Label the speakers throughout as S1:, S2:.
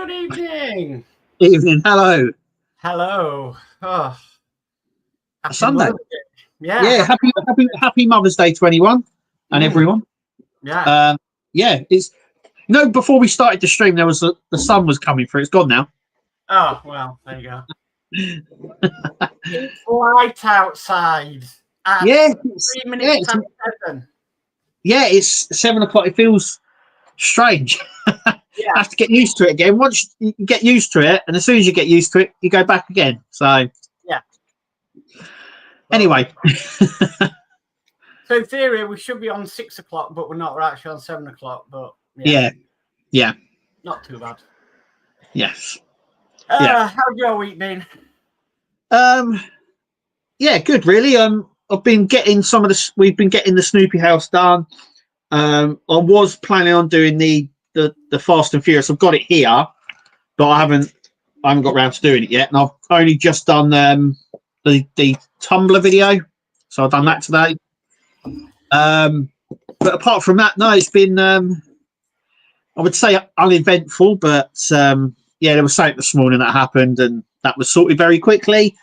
S1: Good evening.
S2: Evening. Hello.
S1: Hello. Oh, happy
S2: Sunday.
S1: Mother's Day. Yeah.
S2: Yeah. Happy Mother's Day to anyone and everyone.
S1: Yeah.
S2: Yeah. It's before we started the stream, there was the sun was coming through. It's gone now.
S1: Oh well, there you go. It's light outside. At
S2: Yeah.
S1: 3 minutes past 7.
S2: Yeah. It's 7 o'clock. It feels strange.
S1: Yeah.
S2: I have to get used to it again. Once you get used to it, and as soon as you get used to it, you go back again. So
S1: yeah.
S2: Anyway.
S1: So in theory, we should be on 6 o'clock, but we're not. We're actually on 7 o'clock. But
S2: yeah.
S1: Not too bad.
S2: Yes.
S1: How's your week been?
S2: Yeah, good. Really. I've been getting we've been getting the Snoopy house done. I was planning on doing the Fast and Furious. I've got it here, but I haven't got around to doing it yet. And I've only just done the Tumblr video, so I've done that today. But apart from that, no, it's been I would say uneventful. But there was something this morning that happened, and that was sorted very quickly.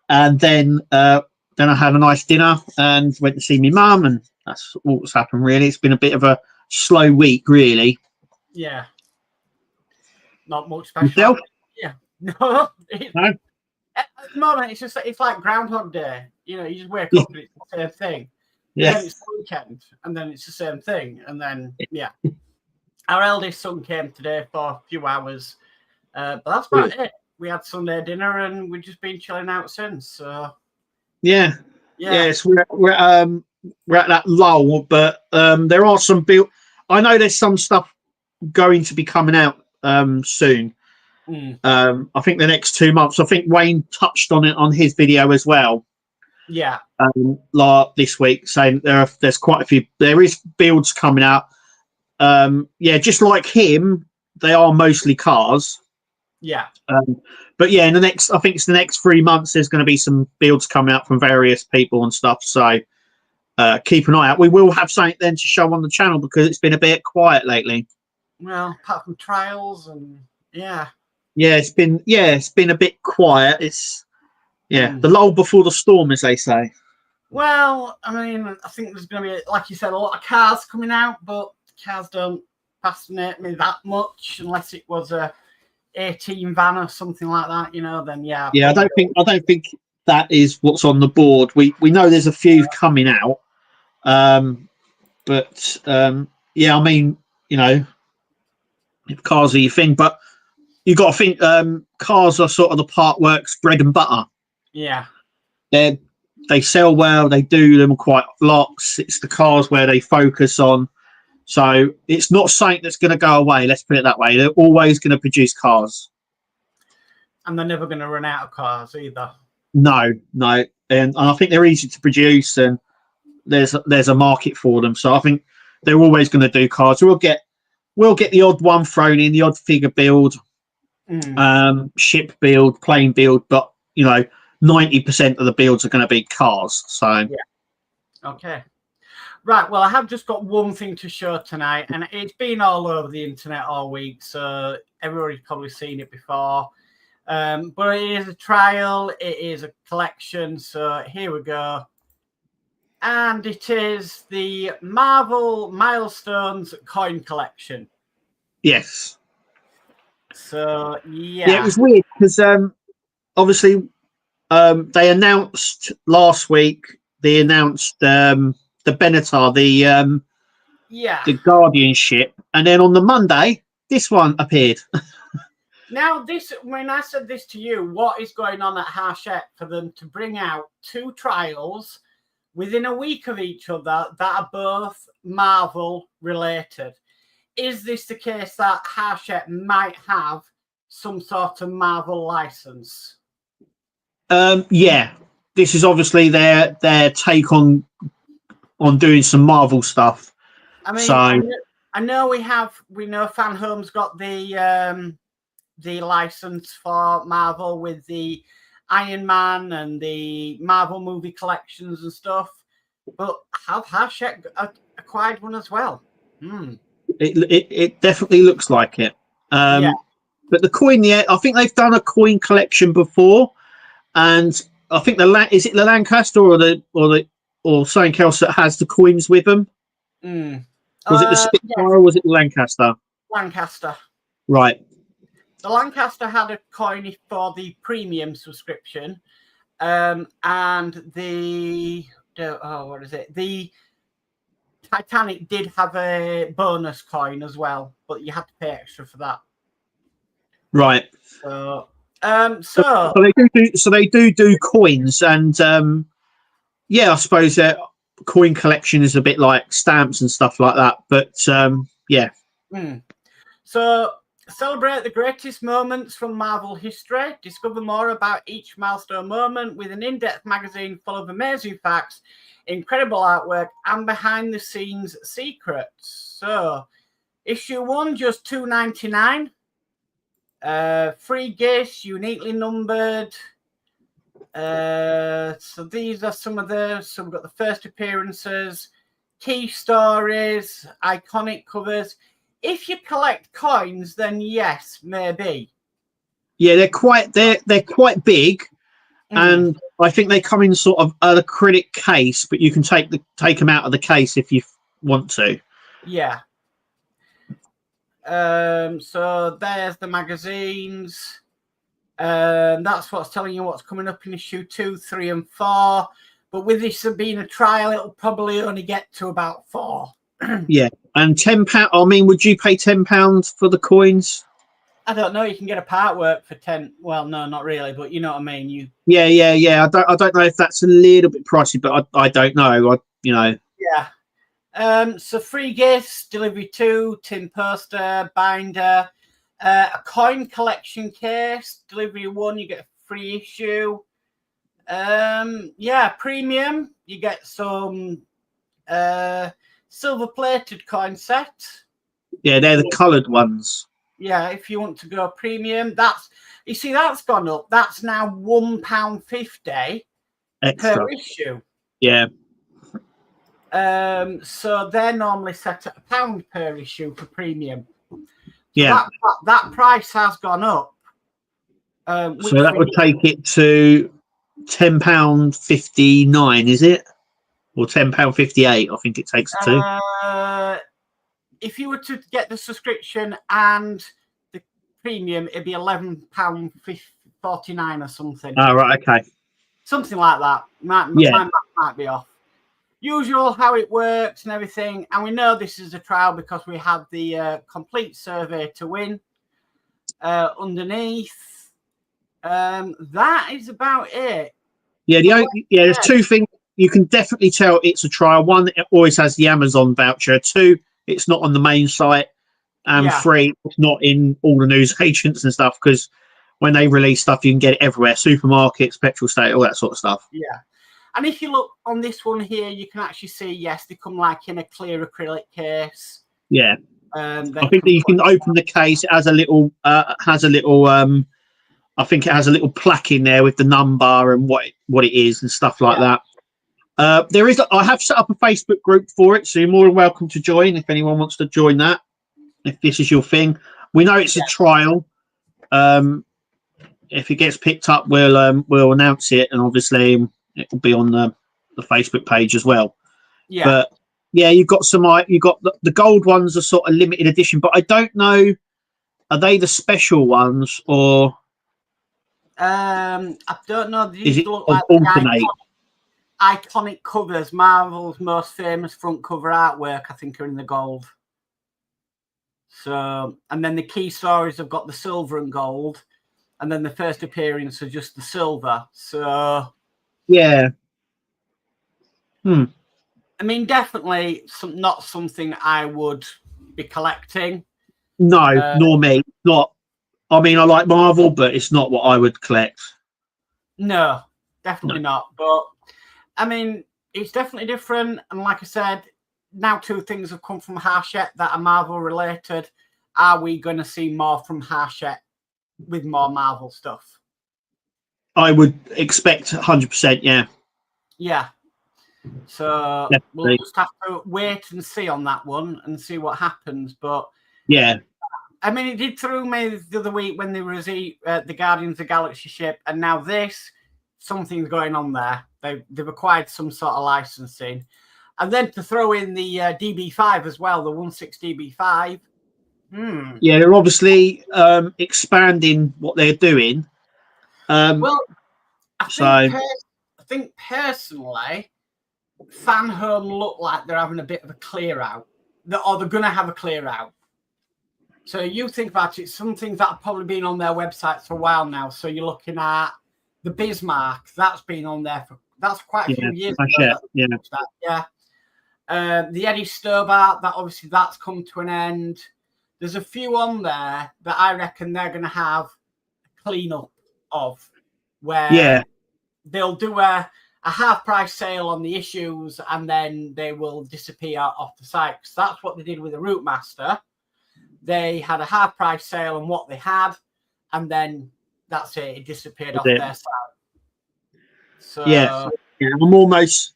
S2: And then I had a nice dinner and went to see my mum, and that's all that's happened really. It's been a bit of a slow week, really.
S1: Yeah. Not much special.
S2: Yourself?
S1: Yeah. No.
S2: No.
S1: At the moment, it's like Groundhog Day. You just wake up and it's the same thing.
S2: Yeah.
S1: Then it's the weekend, and then it's the same thing, and then Our eldest son came today for a few hours, but that's about it. We had Sunday dinner, and we've just been chilling out since. So
S2: yes, we're at that lull, but there are some I know there's some stuff going to be coming out soon. I think the next 2 months. I think Wayne touched on it on his video as well.
S1: Yeah.
S2: This week, saying there's quite a few. There is builds coming out. Just like him, they are mostly cars.
S1: Yeah.
S2: But in the next, I think it's the next 3 months, there's going to be some builds coming out from various people and stuff. So keep an eye out. We will have something then to show on the channel because it's been a bit quiet lately.
S1: Well, apart from trials and
S2: it's been a bit quiet. It's the lull before the storm, as they say.
S1: Well, I mean, I think there's going to be, like you said, a lot of cars coming out, but cars don't fascinate me that much unless it was a 18 van or something like that, then I don't think that is what's on the board. We know there's a few coming out, but I mean, if cars are your thing, but you got to think cars are sort of the Partwork's bread and butter. They sell well, they do them quite lots. It's the cars where they focus on. So it's not something that's going to go away. Let's put it that way. They're always going to produce cars. And they're never going to run out of cars either.
S2: No. And I think they're easy to produce and there's a market for them. So I think they're always going to do cars. We'll get the odd one thrown in, the odd figure build, ship build, plane build. But, 90% of the builds are going to be cars. So,
S1: Okay. Right, well, I have just got one thing to show tonight, and it's been all over the internet all week, so everybody's probably seen it before. But it is a trial, it is a collection, so here we go. And it is the Marvel Milestones coin collection.
S2: Yes.
S1: So,
S2: Yeah, it was weird because obviously they announced last week, the Benatar, the guardianship, and then on the Monday this one appeared.
S1: Now when I said this to you, what is going on at Hachette for them to bring out 2 trials within a week of each other that are both Marvel related? Is this the case that Hachette might have some sort of Marvel license? This is obviously their take on doing some Marvel stuff. I mean, I know we know Fan Home's got the license for Marvel with the Iron Man and the Marvel movie collections and stuff, but have Hachette acquired one as well?
S2: It definitely looks like it. But the coin, yeah, I think they've done a coin collection before, and I think is it the Lancaster or something else that has the coins with them?
S1: Mm.
S2: Was it the Spitfire or was it the Lancaster?
S1: Lancaster.
S2: Right.
S1: The Lancaster had a coin for the premium subscription, and the what is it? The Titanic did have a bonus coin as well, but you had to pay extra for that.
S2: Right.
S1: So
S2: they do coins, and yeah, I suppose that coin collection is a bit like stamps and stuff like that. But yeah.
S1: So celebrate the greatest moments from Marvel history. Discover more about each milestone moment with an in-depth magazine full of amazing facts, incredible artwork, and behind-the-scenes secrets. So, issue 1, just $2.99. Free gifts, uniquely numbered. So these are some of the. So we've got the first appearances, key stories, iconic covers. If you collect coins, then yes, maybe.
S2: Yeah, they're quite big, and I think they come in sort of an acrylic case, but you can take them out of the case if you want to.
S1: Yeah. So there's the magazines. That's what's telling you what's coming up in issue 2, 3, and 4. But with this being a trial, it'll probably only get to about 4.
S2: Yeah, and £10. I mean, would you pay £10 for the coins?
S1: I don't know. You can get a Partwork for 10. Well, no, not really, but you know what I mean.
S2: Yeah. I don't know if that's a little bit pricey, but I don't know.
S1: Yeah. So free gifts, delivery 2, tin poster, binder, a coin collection case, delivery 1, you get a free issue. Yeah, premium, you get some silver plated coin set.
S2: Yeah, they're the coloured ones.
S1: Yeah, if you want to go premium, that's gone up. That's now £1.50 per issue.
S2: Yeah.
S1: So they're normally set at £1 per issue for premium. So
S2: yeah,
S1: that price has gone up.
S2: So that would take it to £10.59, is it? Or £10.58? I think it takes it to.
S1: If you were to get the subscription and the premium, it'd be £11.49 or something.
S2: Oh, right, okay.
S1: Something like that. My math might be off. Usual how it works and everything. And we know this is a trial because we have the complete survey to win underneath. That is about it.
S2: Yeah, there's 2 things. You can definitely tell it's a trial. 1, it always has the Amazon voucher. 2, it's not on the main site. And 3, it's not in all the news agents and stuff, because when they release stuff, you can get it everywhere. Supermarkets, petrol station, all that sort of stuff.
S1: Yeah. And if you look on this one here, you can actually see, yes, they come like in a clear acrylic case.
S2: Yeah. I think that you can open the case. It has a little, I think it has a little plaque in there with the number and what it is and stuff like that. I have set up a Facebook group for it, so you're more than welcome to join if anyone wants to join that, if this is your thing. We know it's a trial. If it gets picked up, we'll announce it, and obviously it will be on the Facebook page as well. Yeah. But yeah, you've got the gold ones are sort of limited edition, but I don't know, are they the special ones or?
S1: I don't know.
S2: These look like
S1: iconic covers. Marvel's most famous front cover artwork, I think, are in the gold. So, and then the key stories have got the silver and gold, and then the first appearance are just the silver. So,
S2: yeah.
S1: I mean, definitely not something I would be collecting.
S2: No, nor me. Not. I mean, I like Marvel, but it's not what I would collect.
S1: No, definitely not. But I mean, it's definitely different. And like I said, now 2 things have come from Hachette that are Marvel related. Are we going to see more from Hachette with more Marvel stuff?
S2: I would expect 100%. Yeah.
S1: Yeah. So definitely. We'll just have to wait and see on that one and see what happens. But
S2: yeah,
S1: I mean, it did through me the other week when there was the Guardians of the Galaxy ship, and now this, something's going on there. They've acquired some sort of licensing. And then to throw in the DB5 as well, the 16 DB5.
S2: Yeah, they're obviously expanding what they're doing.
S1: Well, I think personally, Fan Home look like they're having a bit of a clear out, or they're going to have a clear out. So you think about it, some things that have probably been on their websites for a while now. So you're looking at the Bismarck, that's been on there that's quite a few years ago. The Eddie Stobart, that obviously that's come to an end. There's a few on there that I reckon they're going to have a clean up of, where they'll do a half price sale on the issues and then they will disappear off the site. So that's what they did with the Route Master. They had a half price sale on what they had, and then that's it. It disappeared off their site. So
S2: I'm almost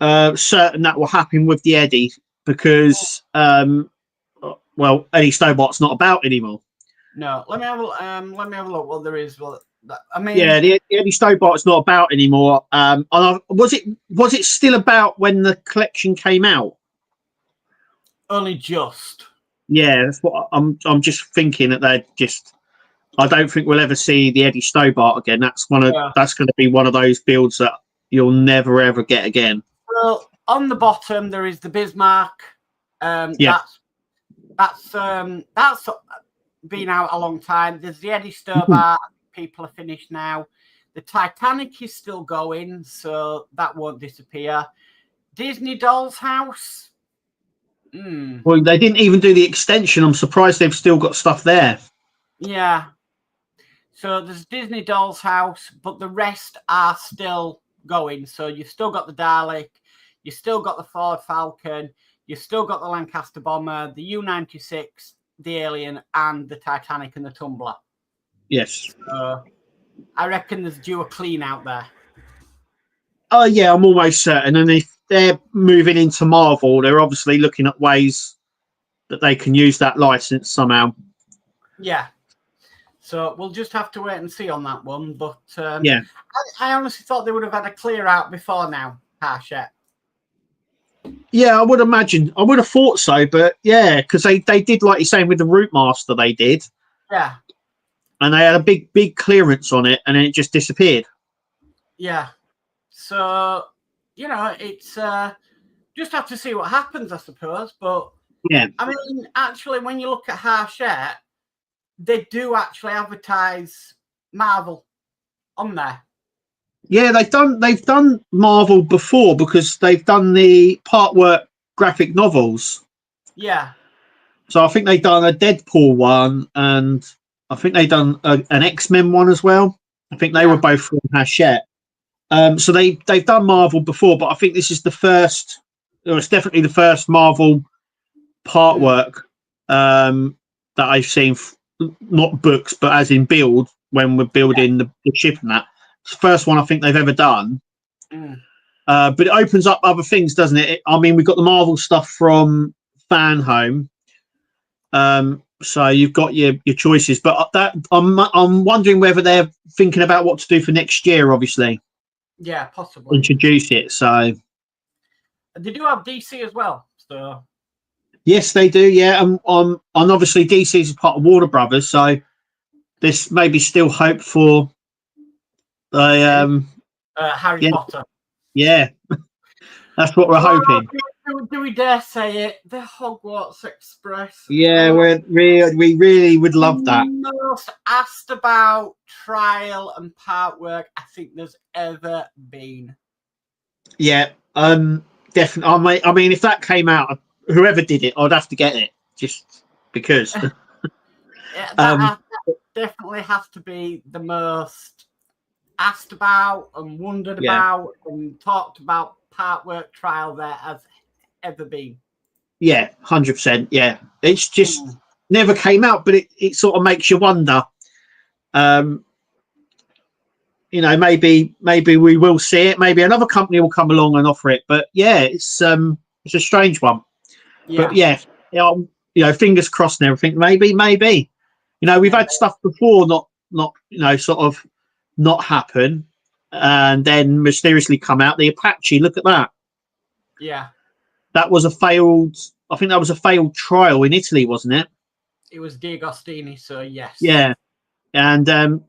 S2: certain that will happen with the Eddie because, Eddie Stobart's not about anymore.
S1: No, let me have a look. Well, there is. Well, I mean,
S2: the Eddie Stobart's not about anymore. Was it still about when the collection came out?
S1: Only just.
S2: Yeah, that's what I'm just thinking that they're just. I don't think we'll ever see the Eddie Stobart again. That's that's going to be one of those builds that you'll never ever get again.
S1: Well, on the bottom there is the Bismarck. That's been out a long time. There's the Eddie Stobart. People are finished now. The Titanic is still going, so that won't disappear. Disney Doll's House.
S2: Well, they didn't even do the extension. I'm surprised they've still got stuff there.
S1: Yeah. So there's Disney Doll's House, but the rest are still going. So you've still got the Dalek, you've still got the Ford Falcon, you've still got the Lancaster Bomber, the U-96, the Alien, and the Titanic and the Tumbler.
S2: Yes.
S1: I reckon there's due a clean out there.
S2: Oh, yeah, I'm almost certain. And if they're moving into Marvel, they're obviously looking at ways that they can use that license somehow.
S1: Yeah. So we'll just have to wait and see on that one. But
S2: I
S1: honestly thought they would have had a clear out before now, Hachette.
S2: Yeah, I would imagine. I would have thought so. But yeah, because they did, like you're saying, with the Route Master, they did.
S1: Yeah.
S2: And they had a big clearance on it, and then it just disappeared.
S1: Yeah. So, it's just have to see what happens, I suppose. But,
S2: yeah.
S1: I mean, actually, when you look at Hachette, they do actually advertise Marvel on there.
S2: Yeah, they've done Marvel before because they've done the Partwork graphic novels.
S1: Yeah.
S2: So I think they've done a Deadpool one, and I think they've done an X-Men one as well. I think they were both from Hachette. So they've done Marvel before, but I think this is the first. It's definitely the first Marvel Partwork that I've seen. Not books, but as in build when we're building the ship and that. It's the first one I think they've ever done. But it opens up other things, doesn't it? I mean, we've got the Marvel stuff from Fan Home. So you've got your choices, but that I'm wondering whether they're thinking about what to do for next year. Obviously,
S1: yeah, possibly
S2: introduce it. So
S1: they do have DC as well. So
S2: yes, they do. Yeah, and obviously DC is part of Warner Brothers, so there's maybe still hope for
S1: Harry Potter.
S2: Yeah, that's what we're hoping.
S1: Do we dare say it? The Hogwarts Express.
S2: Yeah, we really would love that.
S1: Most asked about trial and Partwork I think there's ever been.
S2: Yeah, definitely. I mean, if that came out, whoever did it, I'd have to get it just because.
S1: That definitely has to be the most asked about and wondered about and talked about Partwork trial there has ever been.
S2: Yeah, 100%. Yeah, it's just never came out, but it sort of makes you wonder. Maybe we will see it. Maybe another company will come along and offer it. But yeah, it's a strange one. Yeah. But yeah, fingers crossed and everything. Maybe. We've had stuff before not sort of not happen, and then mysteriously come out. The Apache, look at that.
S1: Yeah.
S2: That was a failed. I think that was a failed trial in Italy, wasn't it?
S1: It was D'Agostini, so yes.
S2: Yeah, and then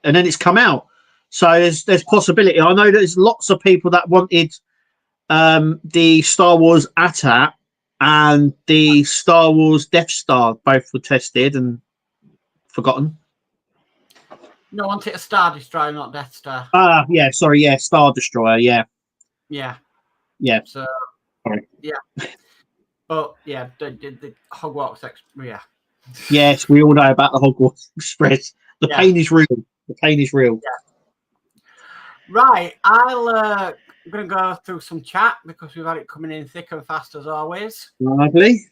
S2: it's come out. So there's possibility. I know there's lots of people that wanted the Star Wars AT-AT and the Star Wars Death Star. Both were tested and forgotten.
S1: No, I wanted a Star Destroyer, not Death Star.
S2: Yeah, sorry, yeah, Star Destroyer, yeah.
S1: Yeah. So,
S2: sorry.
S1: Yeah. But, yeah, the Hogwarts yeah.
S2: Yes, we all know about the Hogwarts Express. The pain is real. The pain is real.
S1: Yeah. Right, I'm going to go through some chat because we've had it coming in thick and fast as always.
S2: Lovely.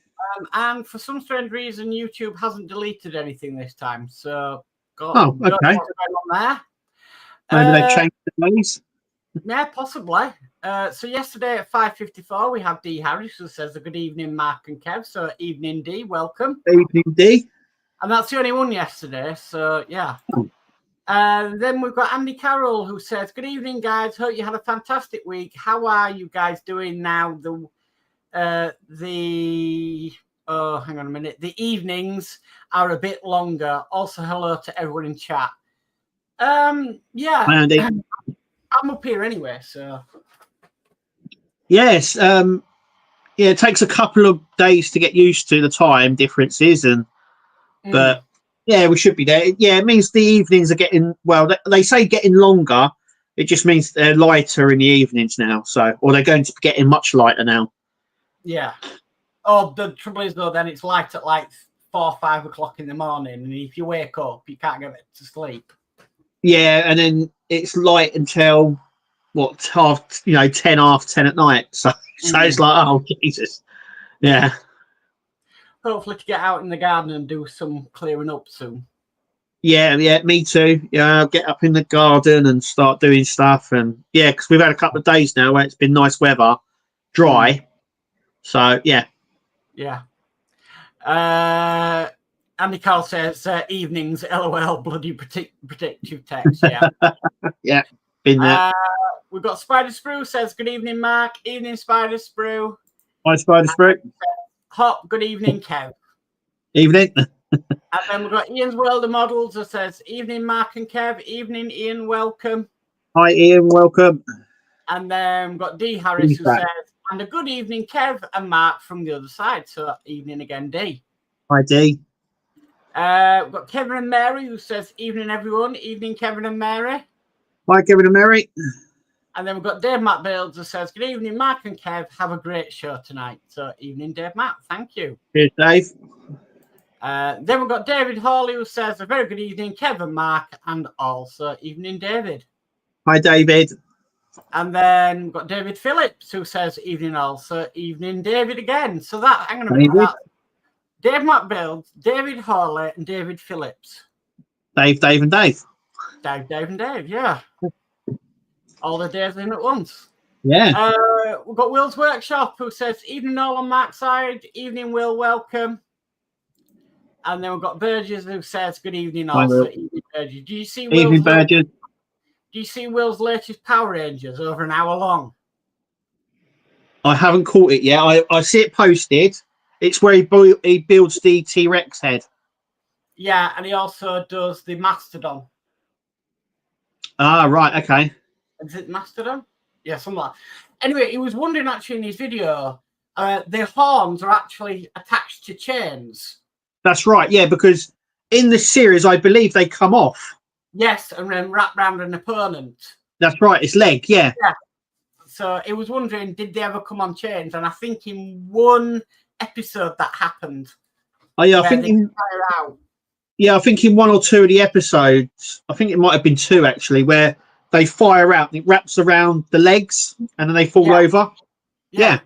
S1: And for some strange reason, YouTube hasn't deleted anything this time. So,
S2: okay.
S1: What's going on there?
S2: Maybe they've changed the ways.
S1: Yeah, possibly. So yesterday at 5:54, we have D Harris who says, "Good evening, Mark and Kev." So evening, D. Welcome.
S2: Evening, D.
S1: And that's the only one yesterday. So yeah. Then we've got Andy Carroll who says, "Good evening, guys. Hope you had a fantastic week. How are you guys doing now? Hang on a minute. The evenings are a bit longer. Also, hello to everyone in chat." Yeah.
S2: Hi, Andy.
S1: I'm up here anyway, so.
S2: Yes. It takes a couple of days to get used to the time differences, but yeah, we should be there. Yeah, it means the evenings are getting, well, they say getting longer. It just means they're lighter in the evenings now. So, or they're going to be getting much lighter now.
S1: Yeah. Oh, the trouble is though, then it's light at like 4 or 5 o'clock in the morning, and if you wake up, you can't get to sleep.
S2: Yeah, and then it's light until 10, half 10 at night. So it's like, oh Jesus. Yeah.
S1: Hopefully to get out in the garden and do some clearing up soon.
S2: Yeah, me too. Yeah, I'll get up in the garden and start doing stuff, and yeah, because we've had a couple of days now where it's been nice weather, dry. So yeah.
S1: Yeah. Andy Carl says evenings, LOL, bloody predictive text. Yeah.
S2: Yeah. Been there.
S1: We've got Spider Sprue says, "Good evening, Mark." Evening, Spider Sprue.
S2: Hi, Spider Sprue.
S1: Hop. Good evening, Kev.
S2: Evening.
S1: And then we've got Ian's World of Models that says, "Evening, Mark and Kev." Evening, Ian. Welcome.
S2: Hi, Ian. Welcome.
S1: And then we've got D Harris who says, "And a good evening, Kev and Mark from the other side." So evening again, D.
S2: Hi, D.
S1: We've got Kevin and Mary who says, "Evening, everyone." Evening, Kevin and Mary.
S2: Hi, Kevin and Mary.
S1: And then we've got Dave Matt Bales who says, "Good evening, Mark and Kev. Have a great show tonight." So evening, Dave Matt. Thank you.
S2: Cheers, Dave.
S1: Then we've got David Hawley who says, "A very good evening, Kevin, Mark, and also evening, David."
S2: Hi, David.
S1: And then we've got David Phillips who says, "Evening, also evening, David again." So that, hang on a minute. That's Dave Matt Bales, David Hawley, and David Phillips.
S2: Dave, and Dave.
S1: Dave, and Dave, yeah. All the days in at once.
S2: Yeah.
S1: We've got Will's Workshop who says, "Evening all on Mark's side." Evening, Will, welcome. And then we've got Burgess who says, "Good evening also." Evening, Burgess. Do you see
S2: Evening, Burgess.
S1: Do you see Will's latest Power Rangers over an hour long?
S2: I haven't caught it yet. I see it posted. It's where he builds the T-Rex head.
S1: Yeah, and he also does the Mastodon.
S2: Ah, right, okay.
S1: Is it Mastodon? Yeah, something like that. Anyway, he was wondering actually in his video, the horns are actually attached to chains.
S2: That's right, yeah, because in the series, I believe they come off.
S1: Yes, and then wrap around an opponent.
S2: That's right, it's leg, yeah.
S1: Yeah. So he was wondering, did they ever come on chains? And I think in one episode that happened.
S2: Oh yeah, I think I think in 1 or 2 of the episodes, I think it might have been 2 actually, where they fire out and it wraps around the legs and then they fall over. Yeah.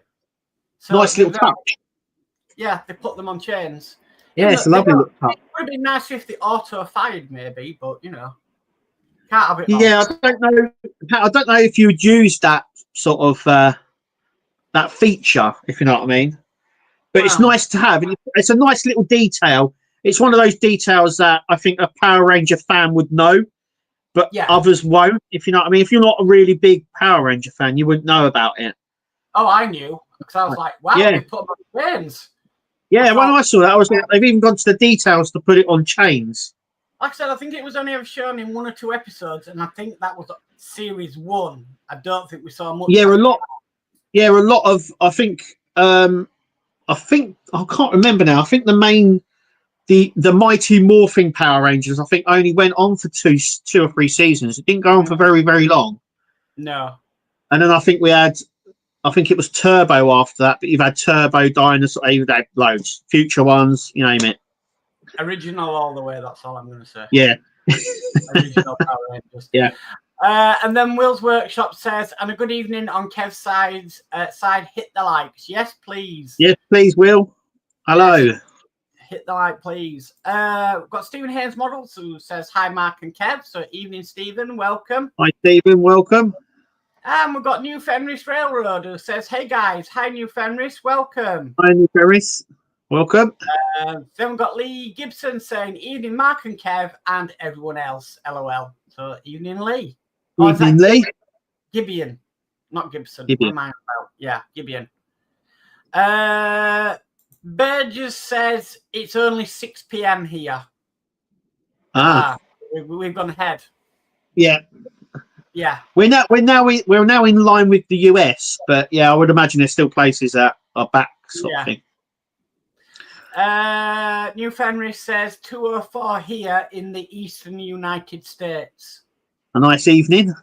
S2: So nice little touch.
S1: Yeah, they put them on chains.
S2: Yeah, it's a lovely little touch.
S1: It would have been nice if the auto fired maybe, but you know. Can't have it.
S2: Yeah, I don't know if you would use that sort of that feature, if you know what I mean. but it's nice to have. It's a nice little detail. It's one of those details that I think a Power Ranger fan would know, but others won't, if you know what I mean. If you're not a really big Power Ranger fan, you wouldn't know about it.
S1: Oh, I knew, because I was like, wow, they put them on chains.
S2: Yeah, when I saw that, I was like, they've even gone to the details to put it on chains.
S1: Like I said, I think it was only ever shown in 1 or 2 episodes, and I think that was series 1. I don't think we saw much.
S2: Yeah, a lot of, I think I can't remember now. I think the Mighty Morphing Power Rangers, I think, only went on for two or three seasons. It didn't go on for very, very long.
S1: No.
S2: And then I think it was Turbo after that, but you've had Turbo, Dinosaur, you've had loads. Future ones, you name it.
S1: Original all the way, that's all I'm going to say.
S2: Yeah.
S1: Original Power Rangers.
S2: Yeah.
S1: And then Will's Workshop says, and a good evening on Kev's side, hit the likes. Yes, please.
S2: Yes, please, Will. Hello.
S1: Yes. Hit the like, please. We've got Stephen Haynes Models who says, hi, Mark and Kev. So, evening, Stephen. Welcome.
S2: Hi, Stephen. Welcome.
S1: And we've got New Fenris Railroad who says, hey, guys. Hi, New Fenris. Welcome.
S2: Hi, New Fenris. Welcome.
S1: Then we've got Lee Gibson saying, evening, Mark and Kev, and everyone else. LOL. So, evening, Lee.
S2: Evening, Lee.
S1: Gibeon. Not Gibson.
S2: Gibeon.
S1: What am I about? Yeah, Gibeon. Burgess says it's only 6 p.m. here. We've gone ahead.
S2: Yeah.
S1: Yeah.
S2: We're now in line with the US, but yeah, I would imagine there's still places that are back sort of thing.
S1: New Fenris says 2:04 here in the eastern United States.
S2: A nice evening.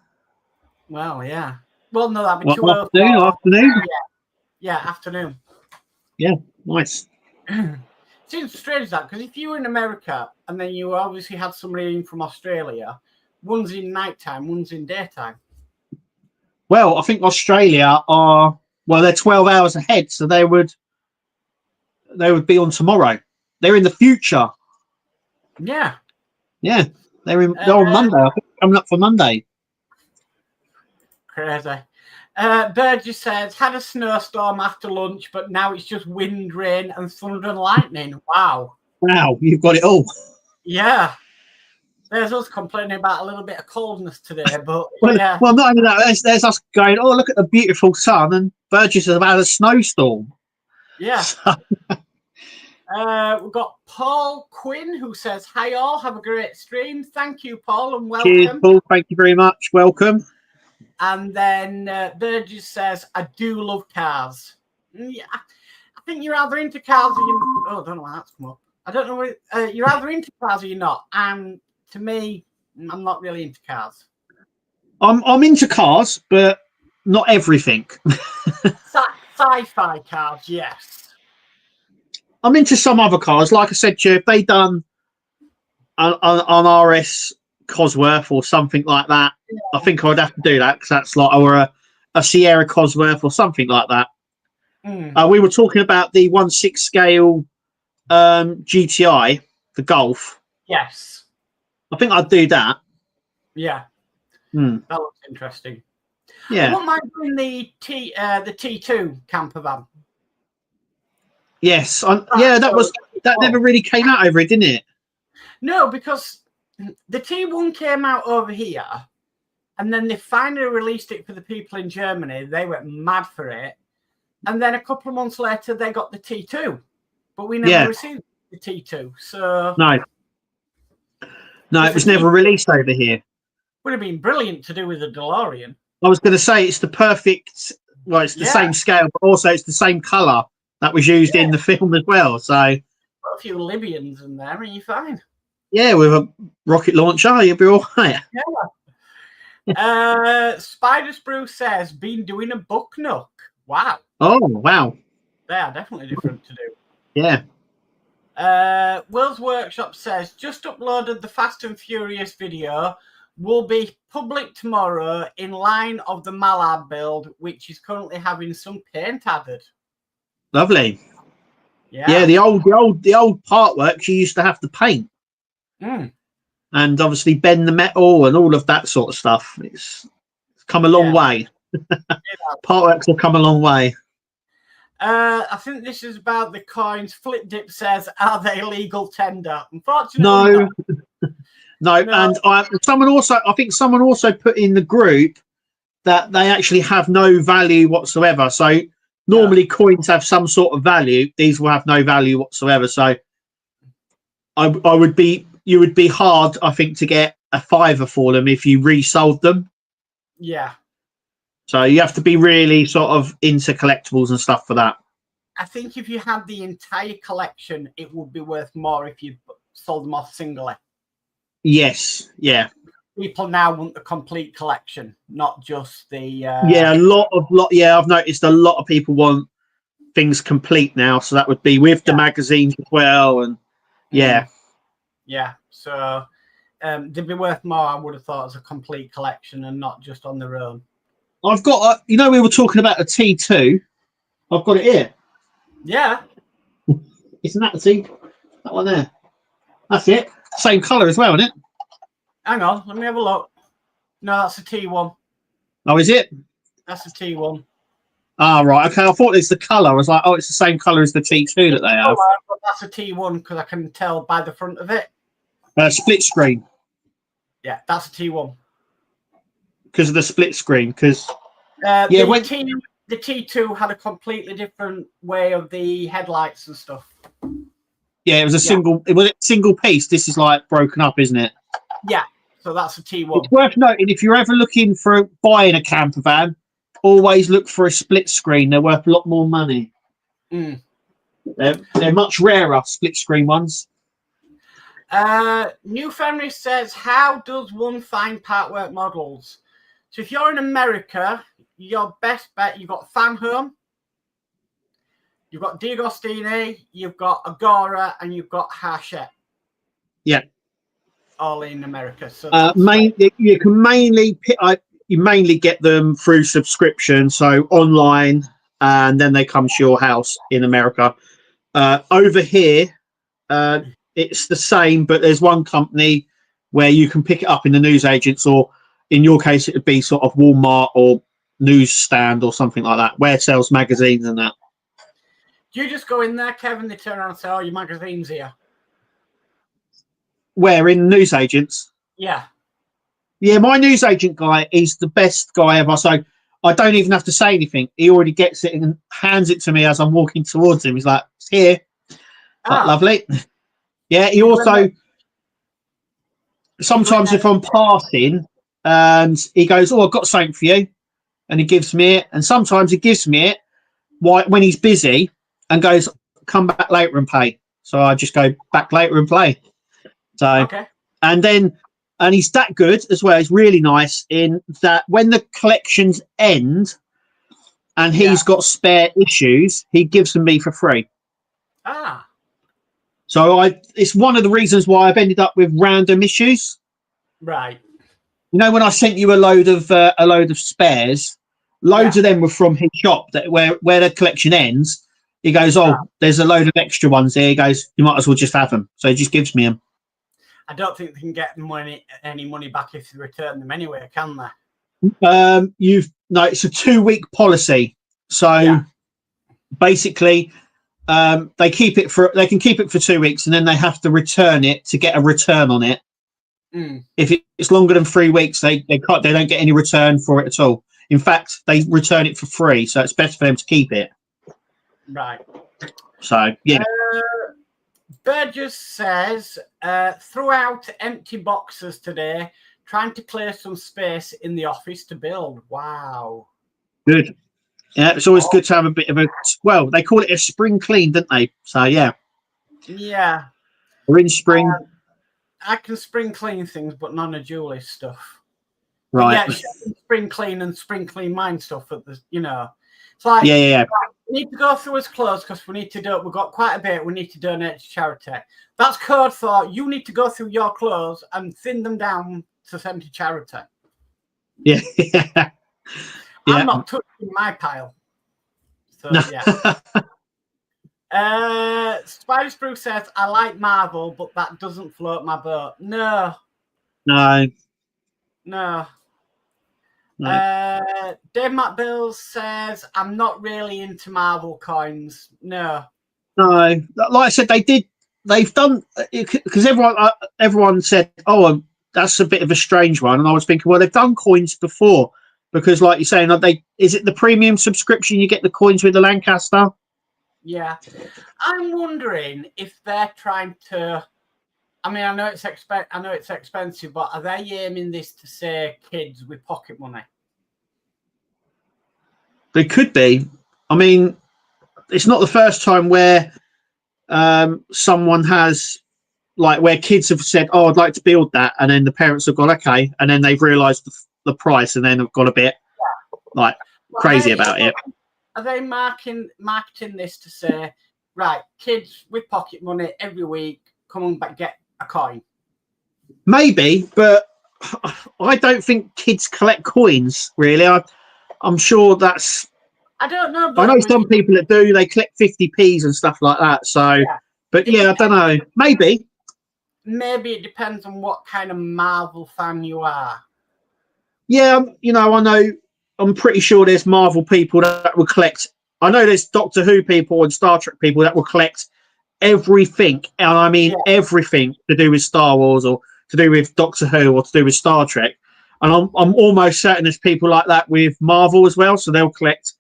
S1: Well, yeah. Well, no, that'd be
S2: 2:04. Afternoon.
S1: Yeah, afternoon.
S2: Yeah, nice.
S1: Seems strange that, because if you were in America and then you obviously had somebody in from Australia, one's in nighttime, one's in daytime.
S2: Well, I think Australia they're 12 hours ahead, so they would be on tomorrow. They're in the future.
S1: Yeah.
S2: Yeah. They're on Monday. I think coming up for Monday.
S1: Crazy. Burgess says, had a snowstorm after lunch, but now it's just wind, rain, and thunder and lightning. Wow.
S2: Wow, you've got it all.
S1: Yeah. There's us complaining about a little bit of coldness today, but
S2: well,
S1: yeah.
S2: Well, not only that, there's us going, oh, look at the beautiful sun, and Burgess has had a snowstorm.
S1: Yeah. We've got Paul Quinn who says, hi all, have a great stream. Thank you, Paul, and welcome.
S2: Cheers, Paul. Thank you very much. Welcome.
S1: And then Burgess says, I do love cars. Yeah, I think you're either into cars or you... Oh, I don't know why that's come up. I don't know. You're either into cars or you're not. And to me, I'm not really into cars.
S2: I'm into cars, but not everything.
S1: Sci-fi cars, yes.
S2: I'm into some other cars. Like I said to you, if they done an RS Cosworth or something like that, I think I would have to do that, because that's like, or a Sierra Cosworth or something like that. We were talking about the 1/6 scale GTI, the Golf.
S1: Yes.
S2: I think I'd do that.
S1: Yeah. That looks interesting.
S2: Yeah.
S1: I wouldn't mind doing the T2 camper van.
S2: Yes. That never really came out over it, didn't it?
S1: No, because the T1 came out over here, and then they finally released it for the people in Germany. They went mad for it. And then a couple of months later, they got the T2. But we never received the T2. So No, it was never released over here. Would have been brilliant to do with a DeLorean.
S2: I was going to say it's the perfect, well, it's the same scale, but also it's the same colour that was used in the film as well. So
S1: a few Libyans in there, and you're fine.
S2: Yeah, with a rocket launcher, you'll be all right.
S1: Yeah. Spider Sprue says, been doing a book nook. Wow.
S2: Oh, wow.
S1: They are definitely different to do.
S2: Yeah.
S1: Will's Workshop says, just uploaded the Fast and Furious video. Will be public tomorrow in line of the Malab build, which is currently having some paint added.
S2: Lovely.
S1: Yeah.
S2: The old Partwork you used to have to paint. And obviously bend the metal and all of that sort of stuff. It's come a long way. Partworks have come a long way.
S1: I think this is about the coins. Flip Dip says, "Are they legal tender?" Unfortunately,
S2: No,
S1: not.
S2: no. And I think someone also put in the group that they actually have no value whatsoever. So normally coins have some sort of value. These will have no value whatsoever. So you would be hard, I think, to get a fiver for them if you resold them.
S1: Yeah.
S2: So you have to be really sort of into collectibles and stuff for that.
S1: I think if you had the entire collection, it would be worth more if you sold them off singly.
S2: Yes, yeah.
S1: People now want the complete collection, not just the.
S2: Yeah, Yeah, I've noticed a lot of people want things complete now, so that would be with the magazines as well, and yeah.
S1: Yeah, so they'd be worth more, I would have thought, as a complete collection and not just on their own.
S2: I've got, we were talking about a T2. I've got it here.
S1: Yeah.
S2: Isn't that the T? That one there. That's it. Same colour as well, isn't it?
S1: Hang on, let me have a look. No, that's a T1.
S2: Oh, is it?
S1: That's a T1.
S2: Ah, right. Okay, I thought it's the colour. I was like, oh, it's the same colour as the T2 that they have.
S1: But that's a T1 because I can tell by the front of it.
S2: Split screen.
S1: Yeah, that's a T1.
S2: Because of the split screen. Because
S1: the T2 had a completely different way of the headlights and stuff.
S2: Yeah, it was a single. It was a single piece. This is like broken up, isn't it?
S1: Yeah, so that's a T1.
S2: It's worth noting if you're ever looking for buying a camper van, always look for a split screen. They're worth a lot more money. They're much rarer, split screen ones.
S1: New Family says, how does one find Partwork models? So if you're in America, your best bet, you've got Fan Home, you've got D'Agostini, you've got Agora, and you've got Hachette.
S2: Yeah.
S1: All in America. So
S2: you can mainly get them through subscription, so online, and then they come to your house in America. Over here, it's the same, but there's one company where you can pick it up in the newsagents, or in your case, it would be sort of Walmart or newsstand or something like that, where it sells magazines and that.
S1: Do you just go in there, Kevin? They turn around and say, "Oh, your magazine's here."
S2: Where in newsagents?
S1: Yeah.
S2: Yeah, my newsagent guy is the best guy ever. So I don't even have to say anything. He already gets it and hands it to me as I'm walking towards him. He's like, "It's here." Like, lovely. Yeah, he also sometimes if I'm passing and he goes, "Oh, I've got something for you," and he gives me it. And sometimes he gives me it when he's busy and goes, "Come back later and pay." So I just go back later and play. So, and he's that good as well. He's really nice in that when the collections end and he's got spare issues, he gives them me for free. So it's one of the reasons why I've ended up with random issues.
S1: Right.
S2: You know, when I sent you a load of spares, loads of them were from his shop. That where the collection ends, he goes, "Oh, there's a load of extra ones there." He goes, "You might as well just have them." So he just gives me them.
S1: I don't think they can get any money back if they return them anyway, can they?
S2: It's a 2-week policy. So basically, they can keep it for 2 weeks, and then they have to return it to get a return on it. If it's longer than 3 weeks, they don't get any return for it at all. In fact, they return it for free, so it's better for them to keep it.
S1: Right.
S2: So yeah.
S1: Burgess says, throughout empty boxes today, trying to clear some space in the office to build. Wow.
S2: Good. Yeah, it's always good to have a bit of they call it a spring clean, don't they? So yeah.
S1: Yeah.
S2: We're in spring.
S1: I can spring clean things, but none of Julie's stuff.
S2: Right.
S1: But yeah, spring clean and spring clean mine stuff. It's like,
S2: yeah.
S1: We need to go through his clothes because we've got quite a bit we need to donate to charity. That's code for you need to go through your clothes and thin them down to send to charity.
S2: Yeah.
S1: I'm not touching my pile. So yeah. Spider Spruce says, I like Marvel, but that doesn't float my boat. No. Dave McBills says, I'm not really into Marvel coins. No.
S2: No, like I said, they've done, because everyone said, oh, that's a bit of a strange one. And I was thinking, well, they've done coins before, because like you're saying, is it the premium subscription you get the coins with the Lancaster?
S1: Yeah. I'm wondering if they're trying to, I mean, I know it's expensive, but are they aiming this to say kids with pocket money?
S2: They could be. I mean, it's not the first time where someone has, like, where kids have said, oh, I'd like to build that, and then the parents have gone, okay, and then they've realised the price, and then have got a bit crazy about it.
S1: Are they marketing this to say, right, kids with pocket money every week, come on back, get a coin?
S2: Maybe, but I don't think kids collect coins, really. I'm sure that's...
S1: I don't know.
S2: I know some people that do. They collect 50p's and stuff like that. So, yeah. But yeah, I don't know. Maybe.
S1: Maybe it depends on what kind of Marvel fan you are.
S2: Yeah, I know. I'm pretty sure there's Marvel people that will collect. I know there's Doctor Who people and Star Trek people that will collect everything, and I mean everything to do with Star Wars or to do with Doctor Who or to do with Star Trek. And I'm almost certain there's people like that with Marvel as well. So they'll collect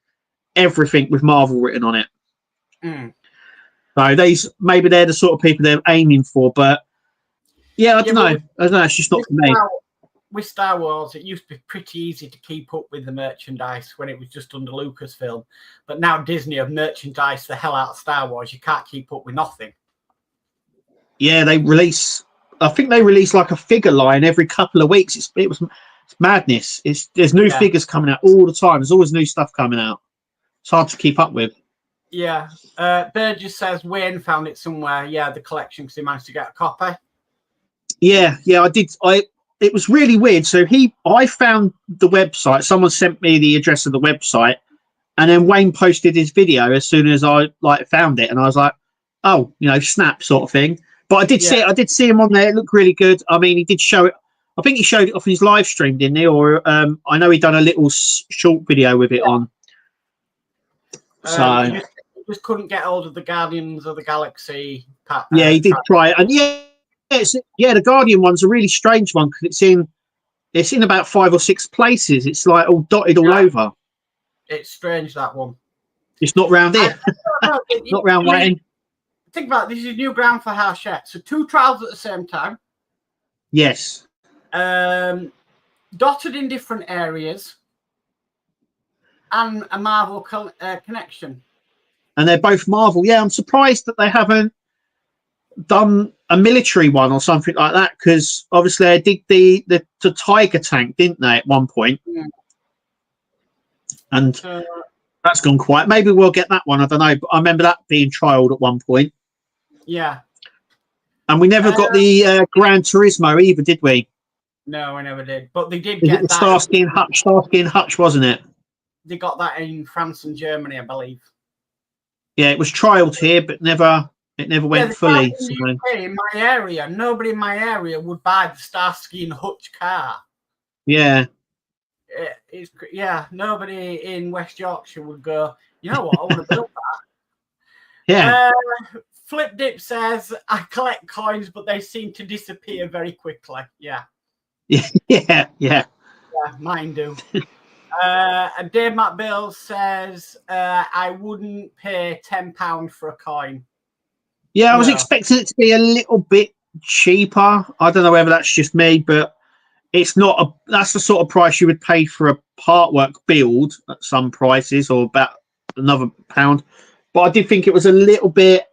S2: everything with Marvel written on it. So maybe they're the sort of people they're aiming for. But yeah, I don't know. It's just not for me.
S1: With Star Wars, it used to be pretty easy to keep up with the merchandise when it was just under Lucasfilm. But now Disney have merchandised the hell out of Star Wars. You can't keep up with nothing.
S2: Yeah, I think they release like a figure line every couple of weeks. It's madness. There's new figures coming out all the time. There's always new stuff coming out. It's hard to keep up with.
S1: Yeah. Burgess says Wayne found it somewhere. Yeah, the collection, because he managed to get a copy. Yeah,
S2: I did. It was really weird. So I found the website. Someone sent me the address of the website, and then Wayne posted his video as soon as I found it, and I was like, oh, snap sort of thing. But I did see it. I did see him on there. It looked really good. I mean, he did show it. I think he showed it off his live stream, didn't he? Or I know he done a little short video with it on. So
S1: he just couldn't get hold of the Guardians of the Galaxy.
S2: He did try it, and the Guardian one's a really strange one because it's in about 5 or 6 places. It's like all dotted all over.
S1: It's strange, that one.
S2: It's not round here. Not round Wayne.
S1: Think about it, this is new ground for Hachette. So 2 trials at the same time.
S2: Yes.
S1: Dotted in different areas. And a Marvel connection. And
S2: they're both Marvel. Yeah, I'm surprised that they haven't done a military one or something like that, because obviously they did the Tiger tank, didn't they, at one point? Yeah. And that's gone quiet. Maybe we'll get that one. I don't know. But I remember that being trialled at one point.
S1: Yeah.
S2: And we never got the Gran Turismo either, did we?
S1: No, we never did. But they did get that.
S2: Starsky and Hutch, wasn't it?
S1: They got that in France and Germany, I believe.
S2: Yeah, it was trialled here, but it never went fully.
S1: In my area, nobody in my area would buy the Starsky and Hutch car.
S2: Yeah.
S1: Nobody in West Yorkshire would go, you know what, I want to build that.
S2: Yeah.
S1: Flip Dip says, I collect coins, but they seem to disappear very quickly. Yeah.
S2: Yeah.
S1: Yeah, mine do. And Dave McBill says, I wouldn't pay £10 for a coin.
S2: Yeah, I was expecting it to be a little bit cheaper. I don't know whether that's just me, but it's not that's the sort of price you would pay for a Partwork build at some prices, or about another £1. But I did think it was a little bit,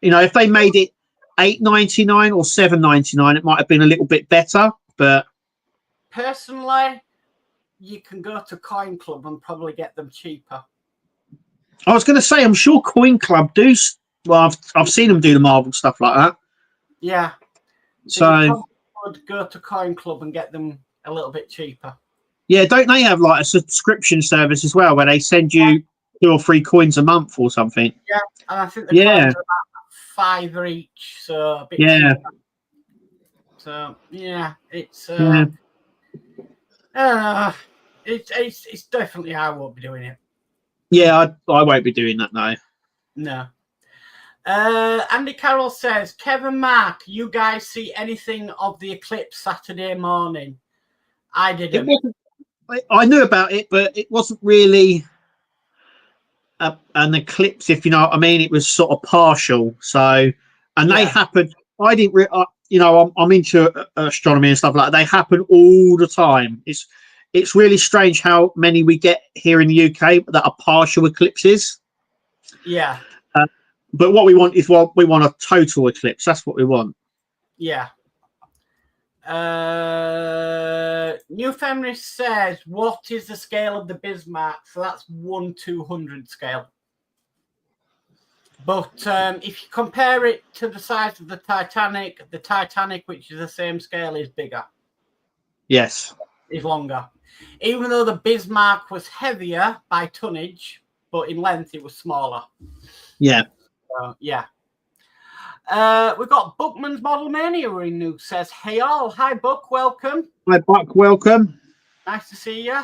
S2: if they made it $8.99 or $7.99, it might have been a little bit better. But
S1: personally, you can go to Coin Club and probably get them cheaper.
S2: I was going to say, I'm sure Coin Club do. Well, I've seen them do the Marvel stuff like that.
S1: Yeah.
S2: So
S1: you would go to Coin Club and get them a little bit cheaper.
S2: Yeah, don't they have like a subscription service as well, where they send you 2 or 3 coins a month or something?
S1: Yeah, and I think the coins are about $5 each, so a bit cheaper. So yeah, it's It's definitely I won't be doing it.
S2: Yeah, I won't be doing that now.
S1: No. Andy Carroll says, Kevin, Mark, you guys see anything of the eclipse Saturday morning? I didn't.
S2: I knew about it, but it wasn't really an eclipse, if you know what I mean. It was sort of partial. So, and they happened. I didn't. I'm into astronomy and stuff like that. They happen all the time. It's really strange how many we get here in the UK that are partial eclipses.
S1: Yeah.
S2: But what we want is we want a total eclipse. That's what we want.
S1: Yeah. New Feminist says, what is the scale of the Bismarck? So that's 1/200 scale. But if you compare it to the size of the Titanic, which is the same scale, is bigger.
S2: Yes.
S1: Is longer. Even though the Bismarck was heavier by tonnage, but in length it was smaller.
S2: Yeah.
S1: Yeah. We've got Buckman's Model Mania who says, hey all, hi Buck, welcome.
S2: Hi Buck, welcome.
S1: Nice to see you.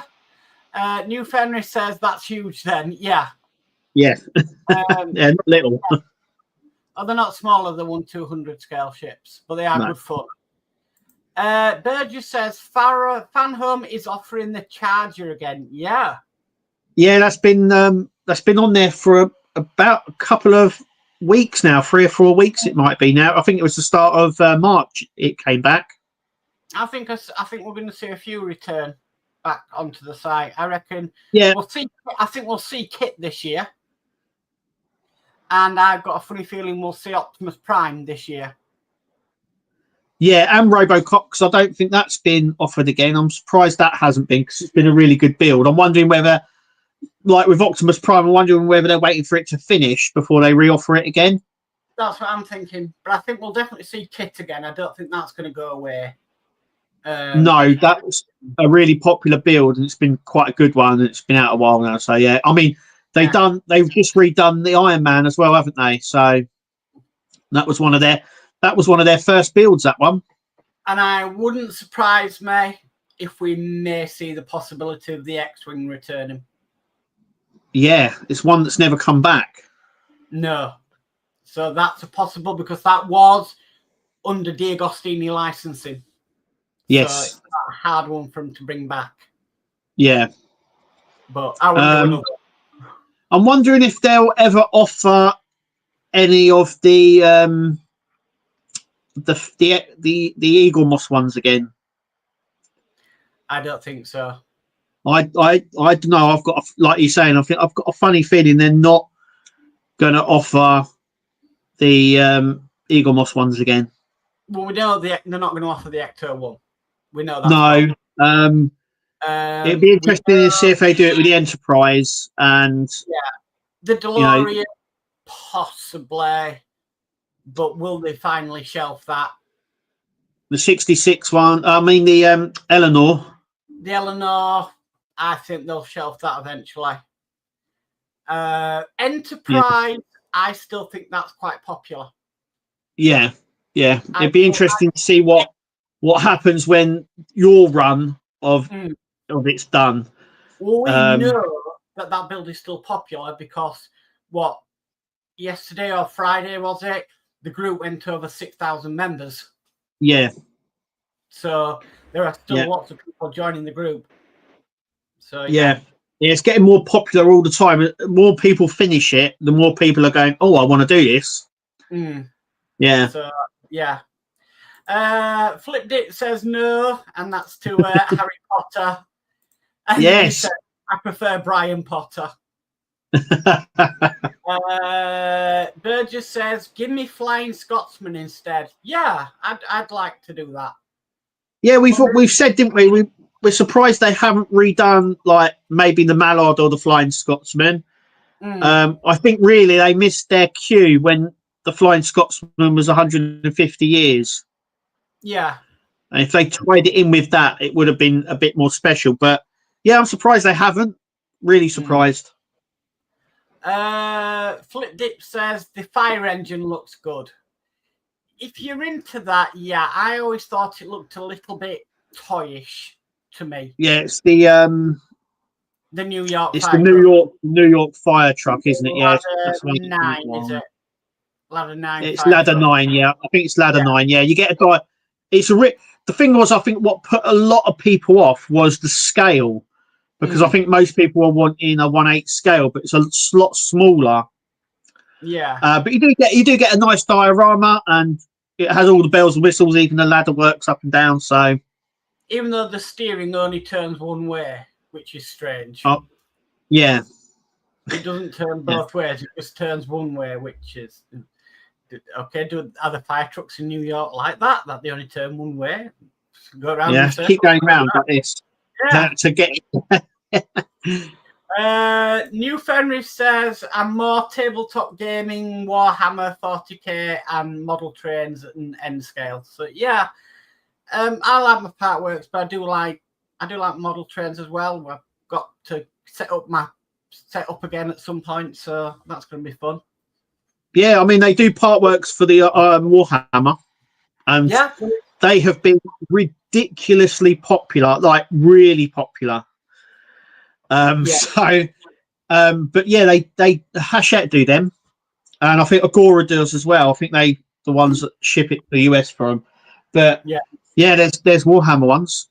S1: New Fenris says, that's huge then. Yeah.
S2: Yeah. Yeah, not little.
S1: Yeah. Oh, they're not smaller than 1/200 scale ships, but they are good fun. Burgess says, Fan Home is offering the charger again. Yeah. Yeah,
S2: that's been on there for about a couple of weeks now, 3 or 4 weeks it might be now. I think it was the start of March it came back.
S1: I think we're going to see a few return back onto the site. I reckon.
S2: Yeah.
S1: I think we'll see Kit this year, and I've got a funny feeling we'll see Optimus Prime this year.
S2: Yeah, and Robocox. I don't think that's been offered again. I'm surprised that hasn't been, because it's been a really good build. I'm wondering whether, like with Optimus Prime, I'm wondering whether they're waiting for it to finish before they reoffer it again.
S1: That's what I'm thinking. But I think we'll definitely see Kit again. I don't think that's going to go away.
S2: No, that's a really popular build, and it's been quite a good one. And it's been out a while now. So yeah, I mean, they've just redone the Iron Man as well, haven't they? So that was one of their first builds, that one.
S1: And I wouldn't surprise me if we may see the possibility of the X-Wing returning.
S2: Yeah, it's one that's never come back.
S1: No. So that's a possible, because that was under D'Agostini licensing.
S2: Yes.
S1: So it's not a hard one for them to bring back.
S2: Yeah.
S1: But I would
S2: I'm wondering if they'll ever offer any of the Eagle Moss ones again.
S1: I don't think so.
S2: I don't know. I've got, like you're saying, I think I've got a funny feeling they're not going to offer the Eagle Moss ones again.
S1: Well, we know they're not going to offer the Ecto one. We know that.
S2: No. It'd be interesting to see if they do it with the Enterprise and
S1: the DeLorean, possibly. But will they finally shelf that?
S2: The 66 one. I mean, the Eleanor.
S1: The Eleanor, I think they'll shelf that eventually. Enterprise, I still think that's quite popular. Yeah.
S2: It'd be interesting to see what happens when your run of it's done.
S1: Well, we know that build is still popular because yesterday or Friday was it? The group went over 6,000 members.
S2: Yeah.
S1: So there are still lots of people joining the group. So
S2: yeah, it's getting more popular all the time. The more people finish it, the more people are going, oh, I want to do this. Yeah.
S1: So yeah. Flip Dick says no, and that's to Harry Potter. And
S2: yes.
S1: Said, I prefer Brian Potter. Burgess says, give me Flying Scotsman instead. Yeah, I'd like to do that.
S2: Yeah, we've said, didn't we? We're surprised they haven't redone like maybe the Mallard or the Flying Scotsman. I think really they missed their cue when the Flying Scotsman was 150 years.
S1: Yeah.
S2: And if they tied it in with that, it would have been a bit more special. But yeah, I'm surprised they haven't. Really surprised.
S1: Flip Dip says the fire engine looks good. If you're into that, yeah, I always thought it looked a little bit toyish to me.
S2: Yeah, it's the
S1: The New York.
S2: It's the New York fire truck, isn't it? Yeah,
S1: that's 9, is it? Ladder 9.
S2: It's ladder truck. 9. Yeah, I think it's ladder 9. Yeah, you get a die. It's the thing was, I think what put a lot of people off was the scale, because I think most people are wanting a 1/8 scale, but it's a lot smaller.
S1: Yeah.
S2: But you do get a nice diorama, and it has all the bells and whistles. Even the ladder works up and down. So
S1: even though the steering only turns one way, which is strange.
S2: Oh, yeah.
S1: It doesn't turn both ways. It just turns one way, which is okay. Do other fire trucks in New York like that? That they only turn one way? Go around.
S2: Yeah, keep going around like this.
S1: Yeah.
S2: To get.
S1: New Fenris says, I'm more tabletop gaming, Warhammer 40k, and model trains and end scale. So yeah, I like my Partworks, but I do like model trains as well. I've got to set up again at some point, so that's going to be fun.
S2: Yeah, I mean they do Partworks for the Warhammer, and they have been ridiculously popular, like really popular. So, but yeah, they Hachette do them, and I think Agora does as well. I think they the ones that ship it to the US for them. But yeah, there's Warhammer ones.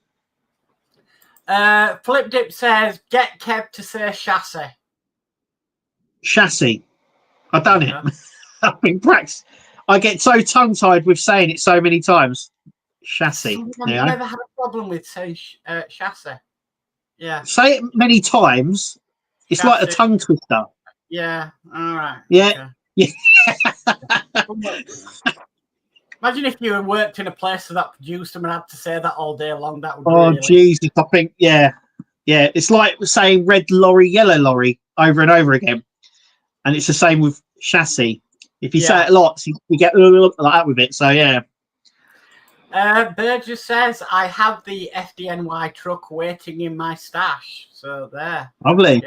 S1: Flip Dip says, get Kev to say chassis.
S2: Chassis. I've done it. I've been practiced. I get so tongue-tied with saying it so many times. Chassis.
S1: I've never had a problem with saying chassis. Yeah.
S2: Say it many times. It's chassis. Like a tongue twister.
S1: Yeah. All right.
S2: Yeah. Okay.
S1: Yeah. Imagine if you worked in a place that produced them and had to say that all day long. That would.
S2: Oh Jesus! I think yeah. It's like saying red lorry, yellow lorry over and over again, and it's the same with chassis. If you say it lots, you get like that with it. So yeah.
S1: Burgess says, I have the FDNY truck waiting in my stash. So there.
S2: Lovely.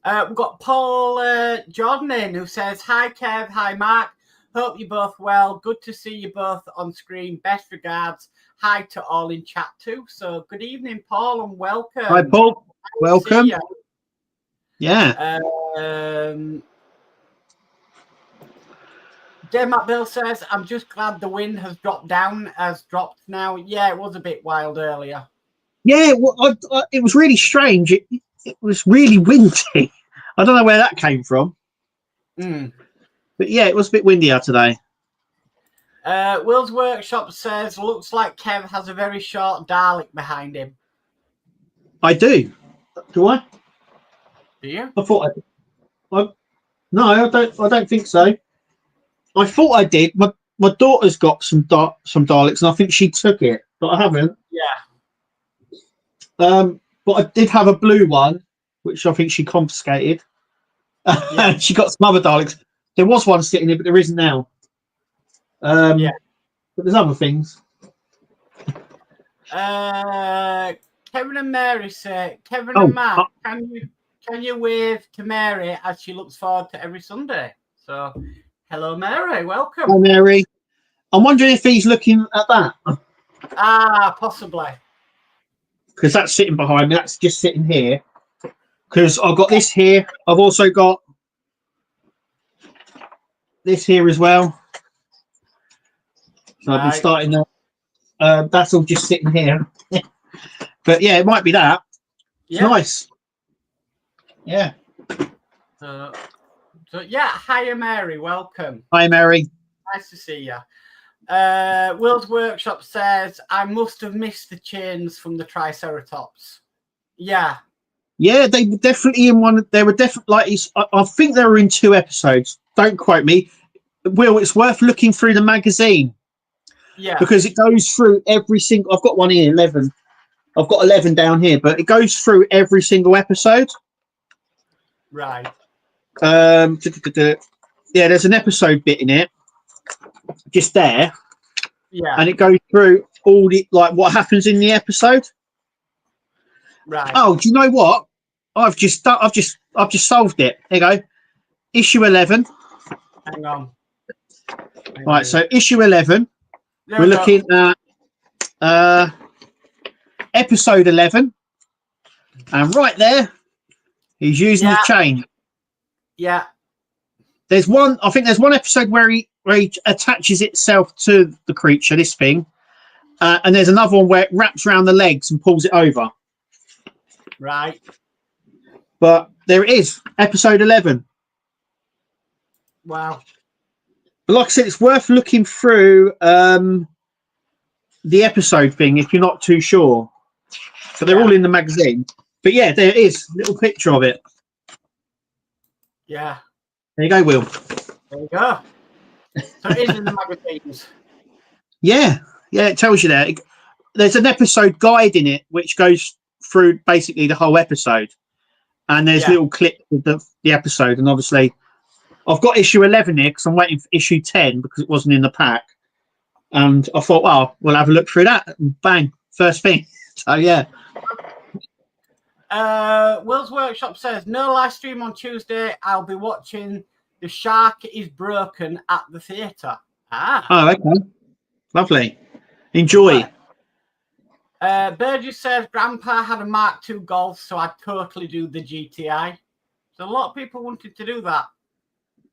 S1: Yeah. We've got Paul Jordan in who says, hi Kev, hi Mark. Hope you're both well. Good to see you both on screen. Best regards. Hi to all in chat too. So good evening, Paul, and welcome.
S2: Hi, Paul. Welcome. Yeah.
S1: Matt Bill says, I'm just glad the wind has dropped now. Yeah, it was a bit wild earlier.
S2: Yeah, well, it was really strange. It was really windy. I don't know where that came from. But yeah, it was a bit windier today.
S1: Will's Workshop says, looks like Kev has a very short Dalek behind him.
S2: I do. Do I?
S1: Do you?
S2: I thought no, I don't think so. I thought I did. My daughter's got some Daleks, and I think she took it, but I haven't.
S1: Yeah.
S2: But I did have a blue one, which I think she confiscated. Yeah. She got some other Daleks. There was one sitting there, but there isn't now. But there's other things.
S1: Kevin and Mary say, Kevin and Matt, can you wave to Mary as she looks forward to every Sunday? So, hello, Mary. Welcome.
S2: Hi, Mary. I'm wondering if he's looking at that.
S1: Possibly.
S2: Because that's sitting behind me. That's just sitting here. Because I've got this here. I've also got this here as well. So I've been starting that. That's all just sitting here. But yeah, it might be that. It's nice. Yeah.
S1: So hiya, Mary. Welcome.
S2: Hi, Mary.
S1: Nice to see you. Will's Workshop says, I must have missed the chains from the Triceratops. Yeah.
S2: Yeah, they were definitely in one. They were definitely like. I think they were in 2 episodes. Don't quote me. Will, it's worth looking through the magazine.
S1: Yeah.
S2: Because it goes through every single. I've got one here, 11. I've got 11 down here, but it goes through every single episode.
S1: Right.
S2: Yeah, there's an episode bit in it, just there.
S1: Yeah.
S2: And it goes through all the what happens in the episode.
S1: Right.
S2: Oh, do you know what? I've just solved it. There you go. Issue 11.
S1: Hang on.
S2: Right, so issue 11. We're looking at episode 11. And right there, he's using his chain.
S1: Yeah.
S2: There's one. I think there's one episode where he attaches itself to the creature, this thing, and there's another one where it wraps around the legs and pulls it over.
S1: Right.
S2: But there it is, episode 11.
S1: Wow.
S2: But like I said, it's worth looking through the episode thing if you're not too sure. So they're all in the magazine. But yeah, there it is, little picture of it.
S1: Yeah.
S2: There you go, Will.
S1: There you go. So it is in the magazines.
S2: Yeah, it tells you that. There's an episode guide in it which goes through basically the whole episode. And there's little clips of the episode. And obviously, I've got issue 11 here because I'm waiting for issue 10 because it wasn't in the pack. And I thought, well, we'll have a look through that. And bang, first thing. So, yeah.
S1: Will's Workshop says, no live stream on Tuesday. I'll be watching The Shark is Broken at the theatre.
S2: Oh, okay. Lovely. Enjoy.
S1: Burgess says, Grandpa had a Mark II Golf, so I'd totally do the GTI. So a lot of people wanted to do that.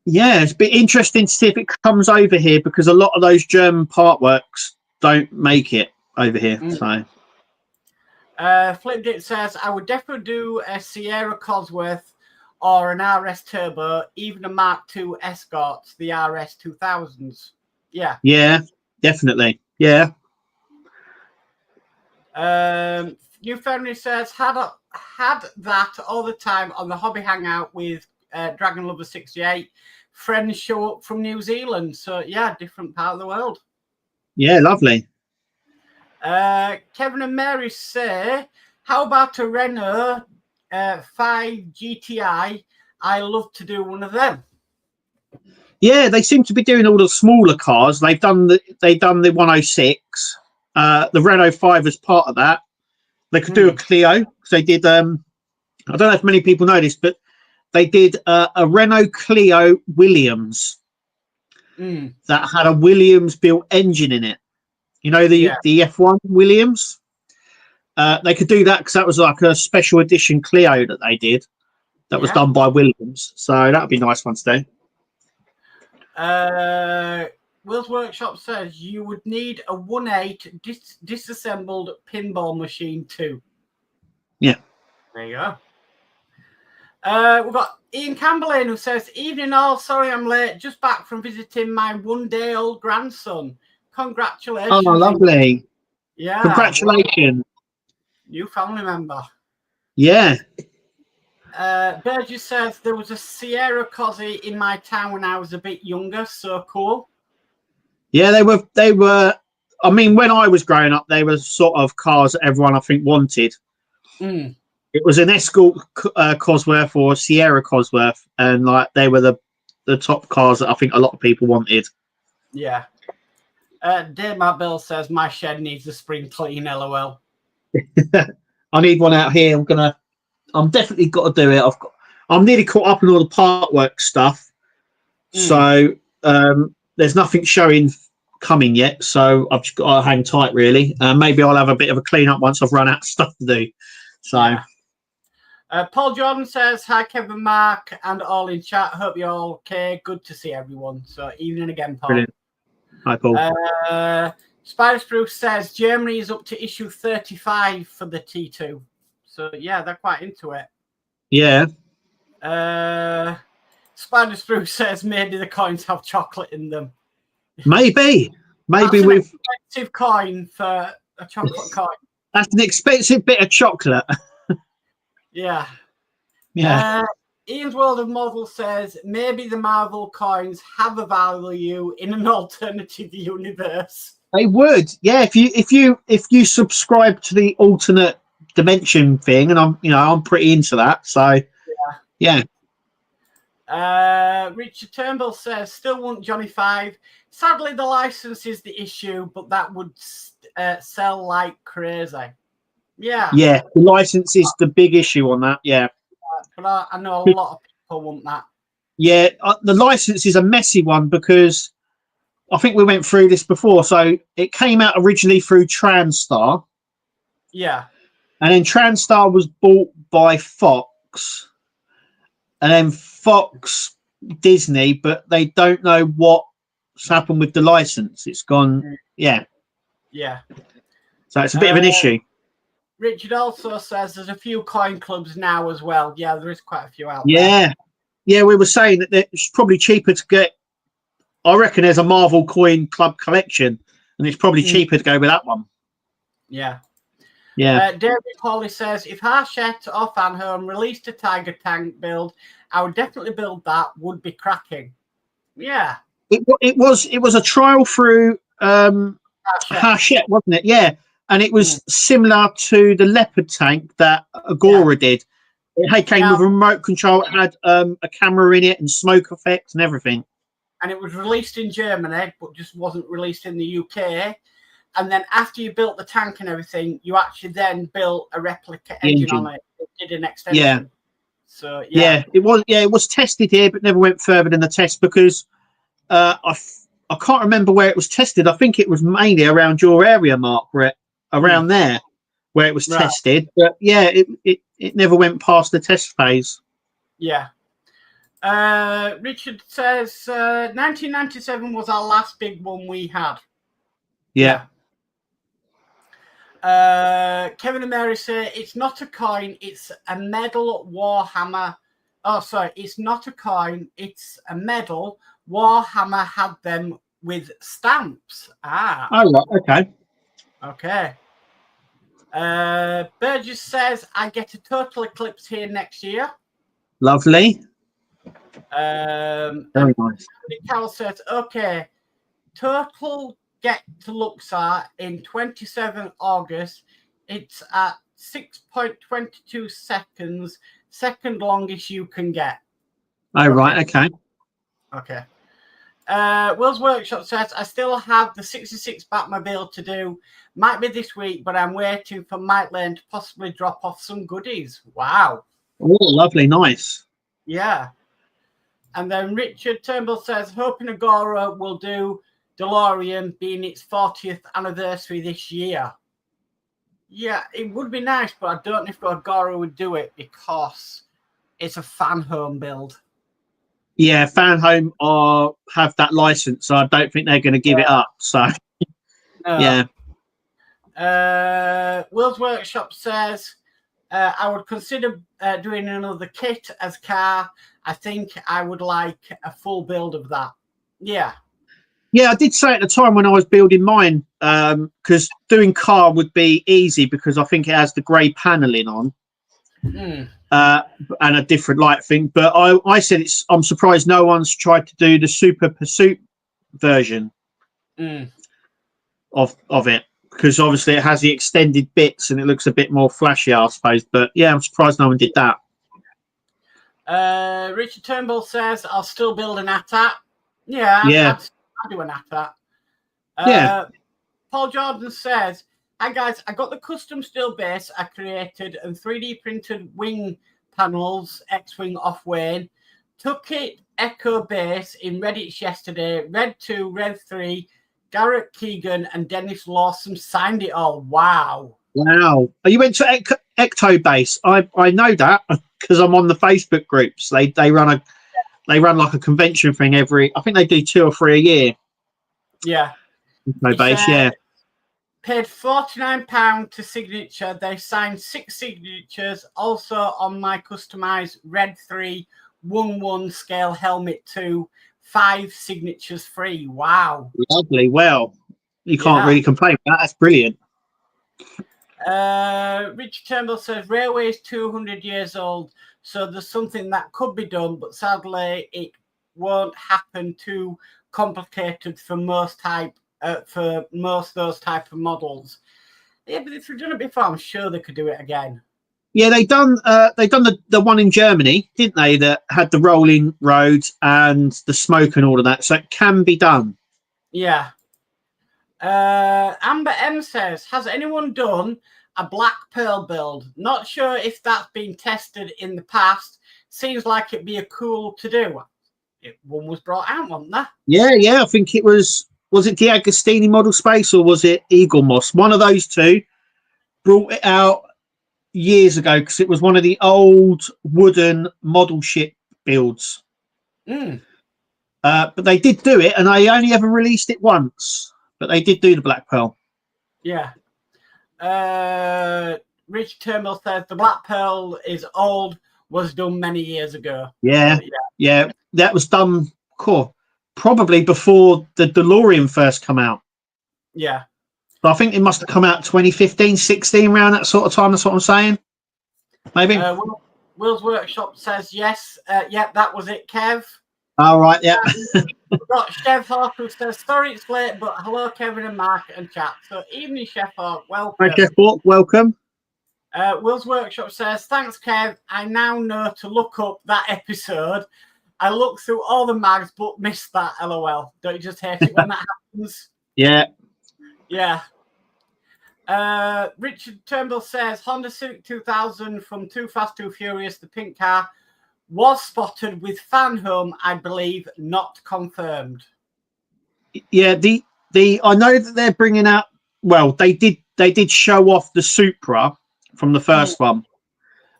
S2: Yeah, it's a bit interesting to see if it comes over here because a lot of those German Partworks don't make it over here. So.
S1: Flipped It says, I would definitely do a Sierra Cosworth or an RS Turbo, even a Mark II Escort, the RS 2000s. Yeah. Yeah,
S2: definitely. Yeah.
S1: New Family says, had that all the time on the Hobby Hangout with Dragon Lover 68. Friends show up from New Zealand. So, yeah, different part of the world.
S2: Yeah, lovely.
S1: Kevin and Mary say, how about a Renault 5 GTI? I love to do one of them.
S2: Yeah, they seem to be doing all the smaller cars. They've done the 106. The Renault 5 as part of that. They could do a Clio because they did. I don't know if many people know this, but they did a Renault Clio Williams that had a Williams built engine in it. You know, the F1 Williams. They could do that because that was like a special edition Clio that they did. That was done by Williams. So that would be a nice one to
S1: do. Will's Workshop says you would need a 1.8 disassembled pinball machine too.
S2: Yeah.
S1: There you go. We've got Ian Campbell in who says, evening all, sorry I'm late, just back from visiting my one-day-old grandson. Congratulations.
S2: Oh, lovely.
S1: Yeah.
S2: Congratulations.
S1: New family member.
S2: Yeah.
S1: Burgess says, there was a Sierra Cosy in my town when I was a bit younger. So cool.
S2: Yeah, they were. I mean, when I was growing up, they were sort of cars that everyone I think wanted. It was an Escort Cosworth or a Sierra Cosworth, and like they were the top cars that I think a lot of people wanted.
S1: Yeah. Dave Matt Bill says my shed needs a spring clean. LOL.
S2: I need one out here. I'm definitely got to do it. I'm nearly caught up in all the Partwork stuff, so there's nothing showing coming yet. So I've just got to hang tight, really. Maybe I'll have a bit of a clean up once I've run out of stuff to do. So,
S1: Paul Jordan says hi, Kevin, Mark, and all in chat. Hope you're all okay. Good to see everyone. So evening again, Paul.
S2: Brilliant. Hi, Paul.
S1: Spider Spruce says Germany is up to issue 35 for the T2. So yeah, they're quite into it.
S2: Yeah.
S1: Spider Spruce says maybe the coins have chocolate in them.
S2: Maybe
S1: That's an
S2: with
S1: expensive coin for a chocolate coin.
S2: That's an expensive bit of chocolate.
S1: Yeah.
S2: Yeah.
S1: Ian's World of Models says maybe the Marvel coins have a value in an alternative universe.
S2: They would, yeah. If you subscribe to the alternate dimension thing, and I'm pretty into that. So yeah.
S1: Richard Turnbull says still want Johnny 5. Sadly, the license is the issue, but that would sell like crazy. Yeah.
S2: Yeah, the license is the big issue on that. Yeah.
S1: But I know a lot of people want that.
S2: Yeah, the license is a messy one because I think we went through this before. So it came out originally through TranStar.
S1: Yeah.
S2: and then TranStar was bought by Fox, and then Fox Disney, but they don't know what's happened with the license. It's gone, yeah. So it's a bit of an issue.
S1: Richard also says there's a few coin clubs now as well. Yeah, there is quite a few out there.
S2: Yeah, we were saying that it's probably cheaper to get. I reckon there's a Marvel coin club collection, and it's probably cheaper to go with that one.
S1: Yeah.
S2: David
S1: Hawley says, if Hachette or Fanhome released a Tiger Tank build, I would definitely build that. Would be cracking. Yeah.
S2: It was a trial through Hachette, wasn't it? Yeah. And it was similar to the Leopard tank that Agora did. It came with a remote control. It had a camera in it and smoke effects and everything.
S1: And it was released in Germany, but just wasn't released in the UK. And then after you built the tank and everything, you actually then built a replica engine on it. It did an extension.
S2: Yeah.
S1: So
S2: it was tested here, but never went further than the test because I can't remember where it was tested. I think it was mainly around your area, Mark, around there where it was tested. But yeah, it never went past the test phase.
S1: Yeah. Richard says 1997 was our last big one we had.
S2: Yeah.
S1: Kevin and Mary say it's not a coin, it's a medal Warhammer. Oh, sorry, it's not a coin, it's a medal. Warhammer had them with stamps.
S2: Oh, right. Okay.
S1: Burgess says I get a total eclipse here next year.
S2: Lovely.
S1: Very
S2: nice.
S1: Carol says, okay, total get to Luxor in 27 August. It's at 6.22 seconds, second longest you can get.
S2: Oh, right.
S1: Okay. Will's Workshop says, I still have the 66 Batmobile to do. Might be this week, but I'm waiting for Mike Lane to possibly drop off some goodies. Wow.
S2: Oh, lovely. Nice.
S1: Yeah. And then Richard Turnbull says, hoping Agora will do DeLorean being its 40th anniversary this year. Yeah, it would be nice, but I don't know if Agora would do it because it's a Fanhome build.
S2: Yeah, Fanhome have that license, so I don't think they're going to give it up. So, yeah.
S1: Will's Workshop says, I would consider doing another kit as car. I think I would like a full build of that. Yeah.
S2: Yeah, I did say at the time when I was building mine, because doing car would be easy because I think it has the grey paneling on and a different light thing. But I said I'm surprised no one's tried to do the Super Pursuit version of it. Because obviously it has the extended bits and it looks a bit more flashy, I suppose. But yeah, I'm surprised no one did that.
S1: Richard Turnbull says, I'll still build an AT-AT. Yeah, I'll do an AT-AT. Paul Jordan says, hi guys, I got the custom steel base I created and 3D printed wing panels, X-Wing off Wayne. Took it Echo base in Redditch yesterday. Red 2, Red 3. Garrett Keegan and Dennis Lawson signed it all. Wow.
S2: Oh, you went to Ecto Base. I know that because I'm on the Facebook groups. They run like a convention thing I think they do 2 or 3 a year.
S1: Yeah.
S2: Ecto Base, yeah.
S1: Paid £49 to signature. They signed 6 signatures. Also on my customized Red 3 1/1 scale helmet 2. 5 signatures free. Wow.
S2: Lovely. Well, you can't really complain. That's brilliant.
S1: Richard Turnbull says railway is 200 years old, so there's something that could be done, but sadly it won't happen. Too complicated for most those type of models. Yeah, but if they've done it before, I'm sure they could do it again.
S2: Yeah, they done the one in Germany, didn't they? That had the rolling roads and the smoke and all of that. So it can be done.
S1: Yeah. Amber M says, has anyone done a Black Pearl build? Not sure if that's been tested in the past. Seems like it'd be a cool to do. One was brought out, wasn't there?
S2: Yeah. I think it was it the Agostini Model Space or was it Eagle Moss? One of those two brought it out. years ago because it was one of the old wooden model ship builds. But they did do it, and they only ever released it once. But they did do the Black Pearl.
S1: Yeah. Rich Turnbull says the Black Pearl is old, was done many years ago.
S2: Yeah. That was done probably before the DeLorean first come out.
S1: Yeah.
S2: So I think it must have come out 2015, 16, around that sort of time. That's what I'm saying. Maybe.
S1: Will's Workshop says yes. That was it, Kev.
S2: All right, yeah.
S1: We've got Chef Hawk who says, sorry it's late, but hello, Kevin and Mark and chat. So, evening, Chef Hawk. Welcome.
S2: Hi, Chef Hawk. Welcome.
S1: Will's Workshop says, thanks, Kev. I now know to look up that episode. I looked through all the mags, but missed that, LOL. Don't you just hate it when that happens?
S2: Yeah.
S1: Yeah. Richard Turnbull says, Honda Civic 2000 from Too Fast, Too Furious, the pink car, was spotted with fan home, I believe, not confirmed.
S2: Yeah, I know that they're bringing out. Well, they did show off the Supra from the first one.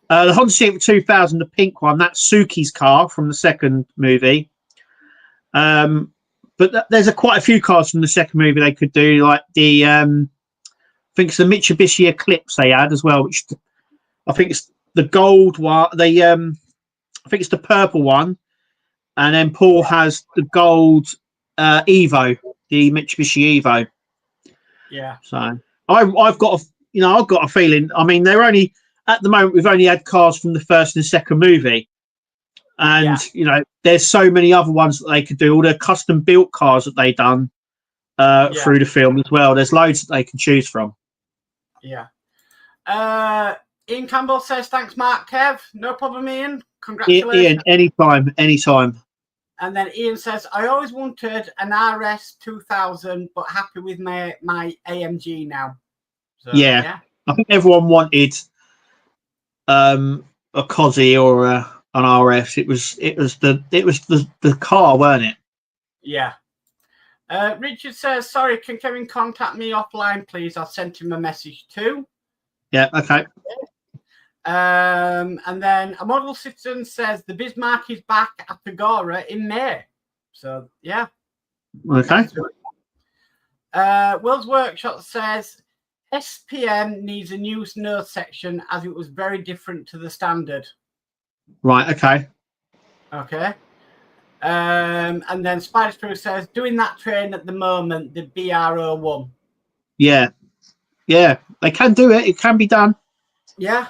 S2: The Honda Civic 2000, the pink one, that's Suki's car from the second movie. But there's quite a few cars from the second movie they could do, like the I think it's the Mitsubishi Eclipse they had as well, which I think it's the gold one. I think it's the purple one, and then Paul has the gold Evo, the Mitsubishi Evo.
S1: Yeah.
S2: So I've got a feeling. I mean, they're only at the moment we've only had cars from the first and second movie, and there's so many other ones that they could do. All the custom built cars that they've done through the film as well. There's loads that they can choose from.
S1: Yeah. Ian Campbell says, thanks, Mark. Kev, no problem, Ian. Congratulations.
S2: Ian, anytime.
S1: And then Ian says, I always wanted an RS 2000, but happy with my AMG now. So,
S2: yeah. I think everyone wanted a Cosy or an RS. It was the car, weren't it?
S1: Yeah. Richard says, sorry, can Kevin contact me offline, please? I'll send him a message too.
S2: Yeah, okay.
S1: And then a model citizen says the Bismarck is back at Agora in May. So yeah.
S2: Okay.
S1: Will's Workshop says SPM needs a new snow section as it was very different to the standard.
S2: Right, okay.
S1: Okay. And then Spider Screw says doing that train at the moment, the BR01.
S2: Yeah. Yeah. They can do it. It can be done.
S1: Yeah.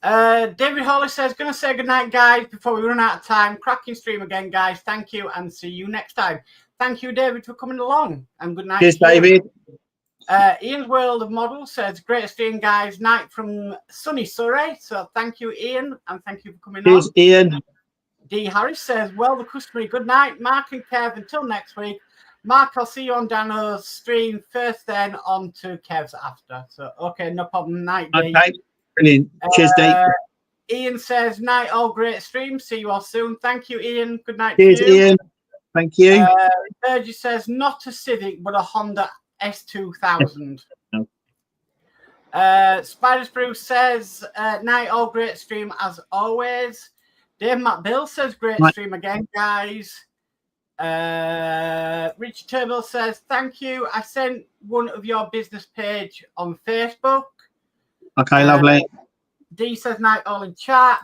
S1: David Hawley says, going to say goodnight, guys, before we run out of time. Cracking stream again, guys. Thank you, and see you next time. Thank you, David, for coming along, and good night.
S2: Cheers, David.
S1: Ian's World of Models says, great stream, guys. Night from sunny Surrey. So thank you, Ian, and thank you for coming on.
S2: Cheers, Ian.
S1: D. Harris says, well, the customary good night. Mark and Kev, until next week. Mark, I'll see you on Dano's stream first, then on to Kev's after. So, okay, no problem. Night, D.
S2: Okay. Brilliant. Cheers, Dave.
S1: Ian says, night, all great stream. See you all soon. Thank you, Ian. Good night.
S2: Cheers, Ian. Thank you.
S1: Sergi says, not a Civic, but a Honda S2000.
S2: No.
S1: Spider Spruce says, night, all great stream as always. Dave McBill says, great stream again, guys. Richard Turnbull says, thank you. I sent one of your business page on Facebook.
S2: Okay, lovely.
S1: D says night all in chat.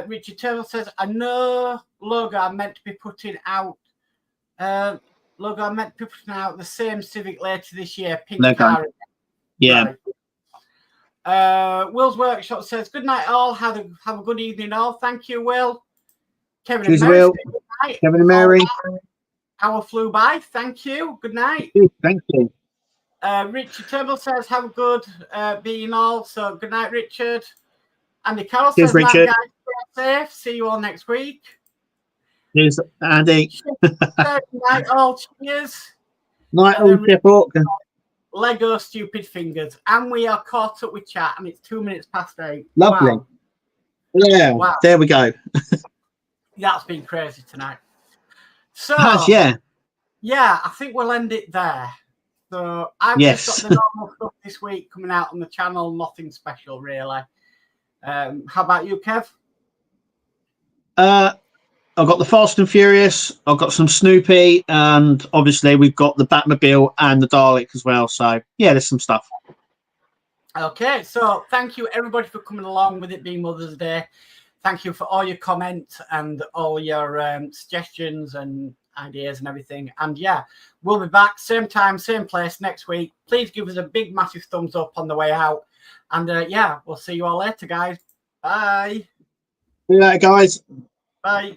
S1: Richard Turnbull says, I know logo I'm meant to be putting out. The same Civic later this year. Pink car.
S2: Yeah.
S1: Right. Will's Workshop says, good night all. Have a good evening all. Thank you, Will. Kevin and Mary.
S2: Will. Kevin and Mary.
S1: Hour flew by. Thank you. Good night.
S2: Thank you.
S1: Richard Turnbull says, have a good being all. So good night, Richard. Andy Carroll says,
S2: Richard.
S1: Night, guys, safe. See you all next week.
S2: Cheers, Andy.
S1: Night all. Cheers.
S2: Night all, Chef Hawk.
S1: Lego stupid fingers. And we are caught up with chat, and it's 2 minutes past 8.
S2: Lovely.
S1: Wow.
S2: Yeah. Wow. There we go.
S1: That's been crazy tonight. So
S2: yeah,
S1: I think we'll end it there. So I've just got the normal stuff this week coming out on the channel. Nothing special, really. How about you, Kev?
S2: I've got the Fast and Furious. I've got some Snoopy, and obviously we've got the Batmobile and the Dalek as well. So yeah, there's some stuff.
S1: Okay, so thank you everybody for coming along with it being Mother's Day. Thank you for all your comments and all your suggestions and ideas and everything. And yeah, we'll be back same time, same place next week. Please give us a big, massive thumbs up on the way out. And yeah, we'll see you all later, guys. Bye.
S2: See you later, guys.
S1: Bye.